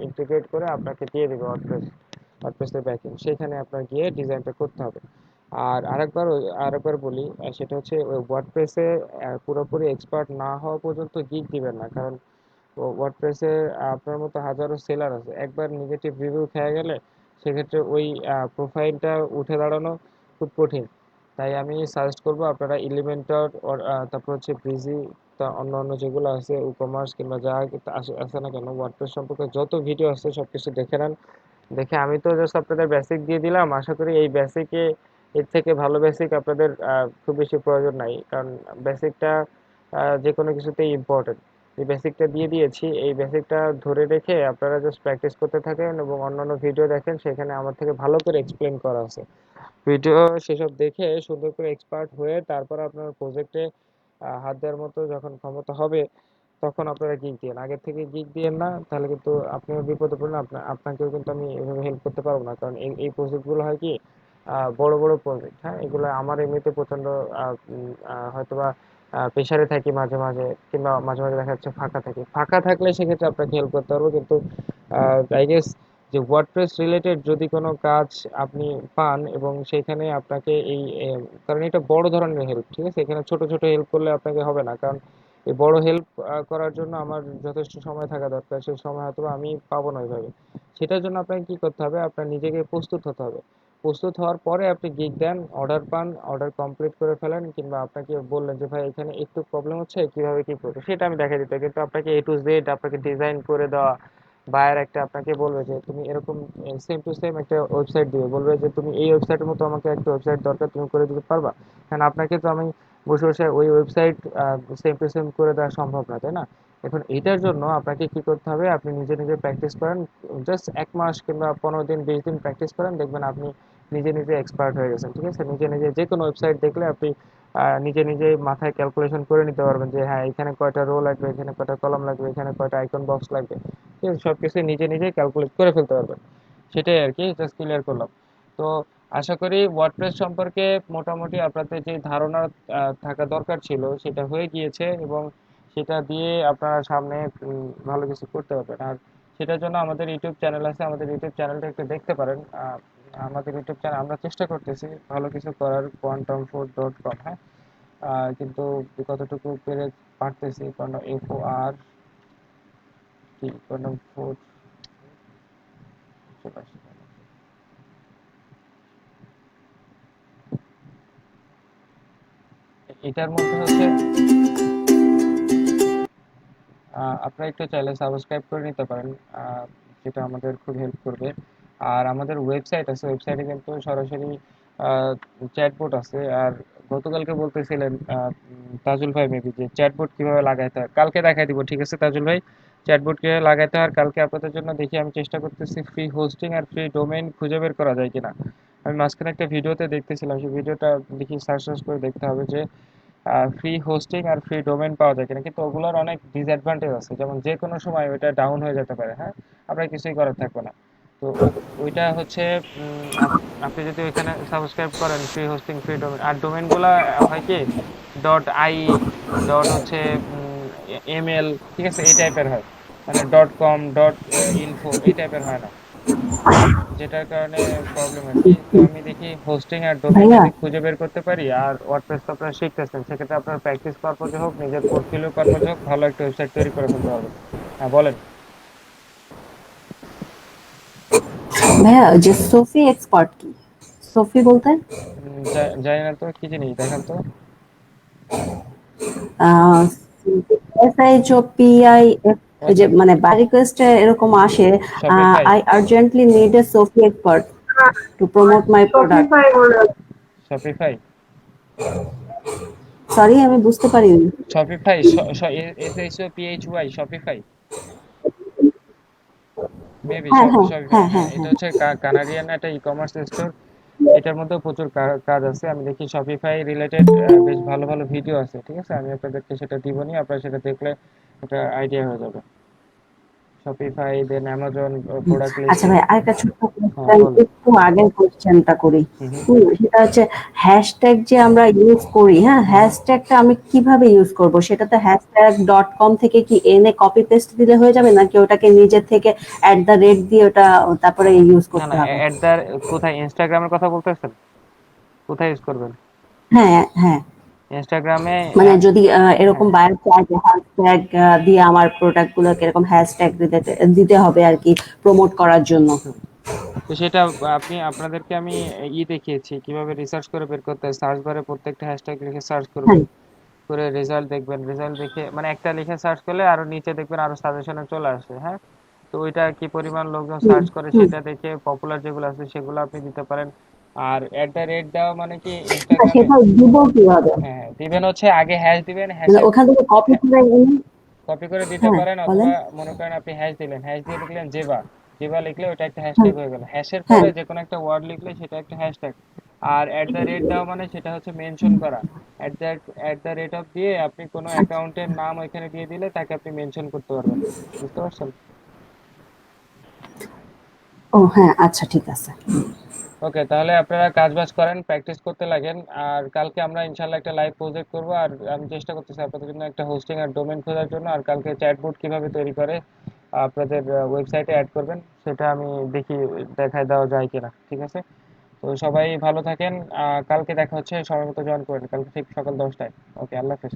S1: ইন্টিগ্রেট করে আপনাকে দিয়ে দেবে ওয়ার্ডপ্রেসের ব্যাকএন্ড, সেখানে আপনার গিয়ে ডিজাইনটা করতে হবে। আর আরেকবার বলি, সেটা হচ্ছে ওই ওয়ার্ডপ্রেসে পুরোপুরি এক্সপার্ট না হওয়া পর্যন্ত গিগ দিবেন না। কারণ ওয়ার্ডপ্রেসে আপনার মতো হাজারো সেলার আছে, একবার নেগেটিভ রিভিউ খেয়ে গেলে সেক্ষেত্রে ওই প্রোফাইলটা উঠে দাঁড়ানো খুব কঠিন। তাই আমি সাজেস্ট করব আপনারা এলিমেন্টর, তারপর হচ্ছে ব্রিজি, তা অন্য অন্য যেগুলো আছে ই কমার্স কিংবা যা আছে না কেন, ওয়ার্ডপ্রেস সম্পর্কে যত ভিডিও আছে সব কিছু দেখে নেন। দেখে আমি তো জাস্ট আপনাদের বেসিক দিয়ে দিলাম, আশা করি এই বেসিকে এর থেকে ভালো বেসিক আপনাদের খুব বেশি প্রয়োজন নাই। কারণ বেসিকটা যে কোনো কিছুতেই ইম্পর্টেন্ট। এই বেসিকটা দিয়ে দিয়েছি, এই বেসিকটা ধরে রেখে আপনারা জাস্ট প্র্যাকটিস করতে থাকেন এবং অন্যান্য ভিডিও দেখেন, সেখানে আমার থেকে ভালো করে এক্সপ্লেন করা আছে। ভিডিও সেসব দেখে সুন্দর করে এক্সপার্ট হয়ে তারপর আপনার প্রজেক্টে হাত দেওয়ার মতো যখন ক্ষমতা হবে, তখন আপনারা গিগ দিয়েন। আগের থেকে গিগ দিয়েন না, তাহলে কিন্তু আপনিও বিপদে পড়বেন, আপনাকেও কিন্তু আমি এভাবে হেল্প করতে পারবো না। কারণ এই প্রজেক্টগুলো হয় কি, বড় বড় প্রজেক্ট, হ্যাঁ, এগুলো আমার এমনিতে প্রচন্ড হয়তোবা প্রেশারে থাকি মাঝে মাঝে, কিংবা মাঝে মাঝে দেখা যাচ্ছে ফাঁকা থাকি। ফাঁকা থাকলে সেক্ষেত্রে আপনাকে হেল্প করতে পারবো, কিন্তু আই গেস যে ওয়ার্ডপ্রেস রিলেটেড যদি কোনো কাজ আপনি পান এবং সেখানে আপনাকে কারণ এটা বড় ধরনের হেল্প, ঠিক আছে, এখানে ছোট ছোট হেল্প করলে আপনাকে হবে না। কারণ এই বড় হেল্প করার জন্য আমার যথেষ্ট সময় থাকা দরকার, সেই সময় হয়তো আমি পাবো না ওইভাবে। সেটার জন্য আপনাকে কি করতে হবে, আপনার নিজেকে প্রস্তুত হতে হবে। প্রস্তুত হওয়ার পরে আপনি গিগ দেন, অর্ডার পান, অর্ডার কমপ্লিট করে ফেলেন, কিংবা আপনাকে বললেন যে ভাই এখানে একটু প্রবলেম হচ্ছে, কিভাবে কি করবো সেটা আমি দেখা দিতে পারি। কিন্তু আপনাকে এ টু জেড আপনাকে ডিজাইন করে দেওয়া, বায়ার একটা আপনাকে বলবে যে তুমি এরকম সেম টু সেম একটা ওয়েবসাইট দিবে, বলবে যে তুমি এই ওয়েবসাইটের মতো আমাকে একটা ওয়েবসাইট দরকার, তুমি করে দিতে পারবা? কারণ আপনাকে তো আমি বসে বসে ওই ওয়েবসাইট সেম টু সেম করে দেওয়া সম্ভব না, তাই না? এখন এটার জন্য আপনাকে কি করতে হবে, আপনি নিজে নিজে প্র্যাকটিস করেন। জাস্ট 1 মাস কিংবা 15 দিন 20 দিন প্র্যাকটিস করেন, দেখবেন আপনি নিজে নিজে এক্সপার্ট হয়ে গেছেন, ঠিক আছে। নিজে নিজে যে কোনো ওয়েবসাইট দেখলে আপনি নিজে নিজে মাথায় ক্যালকুলেশন করে নিতে পারবেন যে হ্যাঁ এখানে কয়টা রো লাগবে, এখানে কয়টা কলাম লাগবে, এখানে কয়টা আইকন বক্স লাগবে, ঠিক আছে, সবকিছু নিজে নিজে ক্যালকুলেট করে ফেলতে পারবেন। সেটাই আর কি, জাস্ট ক্লিয়ার করলাম। তো আশা করি ওয়ার্ডপ্রেস সম্পর্কে মোটামুটি আপনাদের যে ধারণা থাকা দরকার ছিল সেটা হয়ে গিয়েছে, এবং সেটা দিয়ে আপনারা সামনে ভালো কিছু করতে পারবেন। আর সেটার জন্য আমাদের ইউটিউব চ্যানেল আছে, আমাদের ইউটিউব চ্যানেলটা একটু দেখতে পারেন। আমাদের ইউটিউব চ্যানেল আমরা চেষ্টা করতেছি ভালো কিছু করার, quantumfood.com, হ্যাঁ। কিন্তু কতটুকু পারতেছি, কারণ FOR কি quantum food চলে আসে। এটার মধ্যে হচ্ছে আপনারা একটু চাইলে সাবস্ক্রাইব করে নিতে পারেন, যেটা আমাদের খুব হেল্প করবে। আর আমাদের ওয়েবসাইট আছে, ওয়েবসাইটে কিন্তু সরাসরি চ্যাটবোট আছে। আর গতকালকে বলতেছিলেন তাজুল ভাই মেবি যে চ্যাটবোট কিভাবে লাগাইতে হয়, কালকে দেখাই দিব, ঠিক আছে তাজুল ভাই? চ্যাটবোট কিভাবে লাগাইতে হয় আর কালকে আপনাদের জন্য দেখি, আমি চেষ্টা করতেছি ফ্রি হোস্টিং আর ফ্রি ডোমেইন খুঁজে বের করা যায় কিনা। আমি মাঝখানে একটা ভিডিওতে দেখতেছিলাম, সেই ভিডিওটা দেখি সার্চ করে দেখতে হবে যে ফ্রি হোস্টিং আর ফ্রি ডোমেইন পাওয়া যায় কিনা। কিন্তু ওগুলোর অনেক ডিসঅ্যাডভান্টেজ আছে, যেমন যে কোনো সময় ওইটা ডাউন হয়ে যেতে পারে, হ্যাঁ, আপনার কিছুই করার থাকবে না। তো ওইটা হচ্ছে আপনি যদি ওইখানে সাবস্ক্রাইব করেন ফ্রি হোস্টিং ফ্রি ডোমেইন, আর ডোমেইনগুলো হয় কি .ai হচ্ছে ml, ঠিক আছে, এই টাইপের হয়, মানে .com .info এই টাইপের হয় না, যেটার কারণে প্রবলেম আর কি। তো আমি দেখি হোস্টিং আর ডোমেইন
S7: ভাইয়া
S1: যদি খুঁজে বের করতে পারি, আর ওয়ার্ডপ্রেস তো আপনারা শিখতেছেন, সেক্ষেত্রে আপনার প্র্যাকটিস পারপোজে হোক, নিজের পোর্টফোলিও পারপোজে হোক, ভালো একটা ওয়েবসাইট তৈরি করে ফেলতে পারবেন। হ্যাঁ বলেন।
S7: ভাইয়া যে সোফি এক্সপার্ট কি? সোফি বলতে
S1: জানি না তো, কি জিনিস দেখান তো।
S7: SHOPIF, যে
S1: আচ্ছা,
S7: মানে বাই রিকোয়েস্টে এরকম আসে,
S1: Shopify.
S7: I urgently need a Sophie expert to promote my product.
S5: Shopify মনে হয়।
S1: শপিফাই।
S7: সরি, আমি বুঝতে পারিনি।
S1: Shopify, SHOPHY, Shopify maybe.
S7: হ্যাঁ হ্যাঁ
S1: শপিফাই,
S7: হ্যাঁ
S1: হ্যাঁ,
S7: হ্যাঁ
S1: এটা
S7: হ্যাঁ।
S1: হচ্ছে কানাডিয়ান একটা ই কমার্স স্টোর। এটার মধ্যেও প্রচুর কাজ আছে। আমি দেখি শপিফাই রিলেটেড বেশ ভালো ভালো ভিডিও আছে, ঠিক আছে, আমি আপনাদেরকে সেটা দিবনি, আপনারা সেটা দেখলে একটা আইডিয়া হয়ে যাবে। শপিফাই, দেন অ্যামাজন প্রোডাক্ট
S7: আচ্ছা
S1: লিস্টিং।
S7: ভাই, আরেকটা ছোট্ট
S1: হ্যাঁ
S7: কোয়েশ্চেন,
S1: বলেন।
S7: একটু আগের কোয়েশ্চেনটা করি।
S1: হুম হুম
S7: সেটা হচ্ছে হ্যাশট্যাগ যে আমরা ইউজ করি, হ্যাঁ,
S1: হুম হুম।
S7: হ্যাশট্যাগটা আমি কিভাবে ইউজ করব? সেটাতে হ্যাশট্যাগ.com থেকে কি এনে কপি পেস্ট দিলে হয়ে যাবে, নাকি ওটাকে নিজে থেকে @, দিয়ে ওটা তারপরে ইউজ
S1: না
S7: করতে
S1: না,
S7: হবে?
S1: অ্যাট দ্য, কোথায় ইনস্টাগ্রামের কথা বলতেছেন? কোথায় ইউজ করবেন?
S7: হ্যাঁ হ্যাঁ,
S1: ইনস্টাগ্রামে।
S7: মানে যদি
S1: হ্যাঁ
S7: এরকম বায়ার চায় যে হ্যাশট্যাগ দিয়ে আমার প্রোডাক্ট গুলোকে এরকম হ্যাশট্যাগ দিতে দিতে হবে আর কি, প্রমোট করার জন্য।
S1: হুম। তো সেটা আপনাদেরকে আমি দেখিয়েছি কিভাবে রিসার্চ করে বের করতে হয়। সার্চ বারে প্রত্যেকটা হ্যাশট্যাগ লিখে সার্চ করবেন,
S7: হ্যাঁ
S1: করে রেজাল্ট দেখবেন, রেজাল্ট দেখে মানে একটা লিখে সার্চ করলে আরো নিচে দেখবেন আরো সাজেশনে চলে আসে, হ্যাঁ। তো ওইটা কি পরিমাণ লোকজন
S7: হুম
S1: সার্চ করে
S7: হুম।
S1: সেটা দেখে পপুলার যেগুলো আছে সেগুলো আপনি দিতে পারেন। আর দেওয়া মানে কি
S7: হ্যাঁ,
S1: ইনস্টাগ্রামে।
S7: সেটা দিব কিভাবে?
S1: হ্যাঁ হ্যাঁ, দিবেন হচ্ছে আগে হ্যাশ দিবেন,
S7: মানে
S1: হ্যাশের
S7: ওখান থেকে কপি করে এনে।
S1: কপি করে দিতে
S7: হ্যাঁ
S1: পারেন,
S7: বলেন।
S1: অথবা মনে করেন আপনি হ্যাশ দিলেন, হ্যাশ দিয়ে লিখলেন জেবা, জেবা লিখলে ওটা একটা
S7: হ্যাঁ
S1: হ্যাশট্যাগ হয়ে গেল। হ্যাশের
S7: হ্যাঁ
S1: পরে যে কোনো একটা ওয়ার্ড লিখলে সেটা একটা হ্যাশট্যাগ। আর দেওয়া মানে সেটা হচ্ছে মেনশন করা। অফ দিয়ে আপনি কোনো
S7: আচ্ছা।
S1: অ্যাকাউন্টের নাম ওইখানে দিয়ে দিলে তাকে আপনি মেনশন করতে পারবেন। বুঝতে পারছেন?
S7: ও হ্যাঁ, আচ্ছা ঠিক আছে।
S1: ওকে, তাহলে আপনারা কাজবাজ করেন, প্র্যাকটিস করতে লাগেন। আর কালকে আমরা ইনশাল্লাহ একটা লাইভ প্রজেক্ট করব। আর আমি চেষ্টা করতেছি আপনাদের জন্য একটা হোস্টিং আর ডোমেন খোঁজার জন্য। আর কালকে চ্যাটবোট কিভাবে তৈরি করে আপনাদের ওয়েবসাইটে অ্যাড করবেন সেটা আমি দেখি দেখায় দেওয়া যায় কিনা, ঠিক আছে? তো সবাই ভালো থাকেন। কালকে দেখা হচ্ছে, সময় মতো জয়েন করেন কালকে ঠিক সকাল 10টায়। ওকে, আল্লাহ হাফেজ।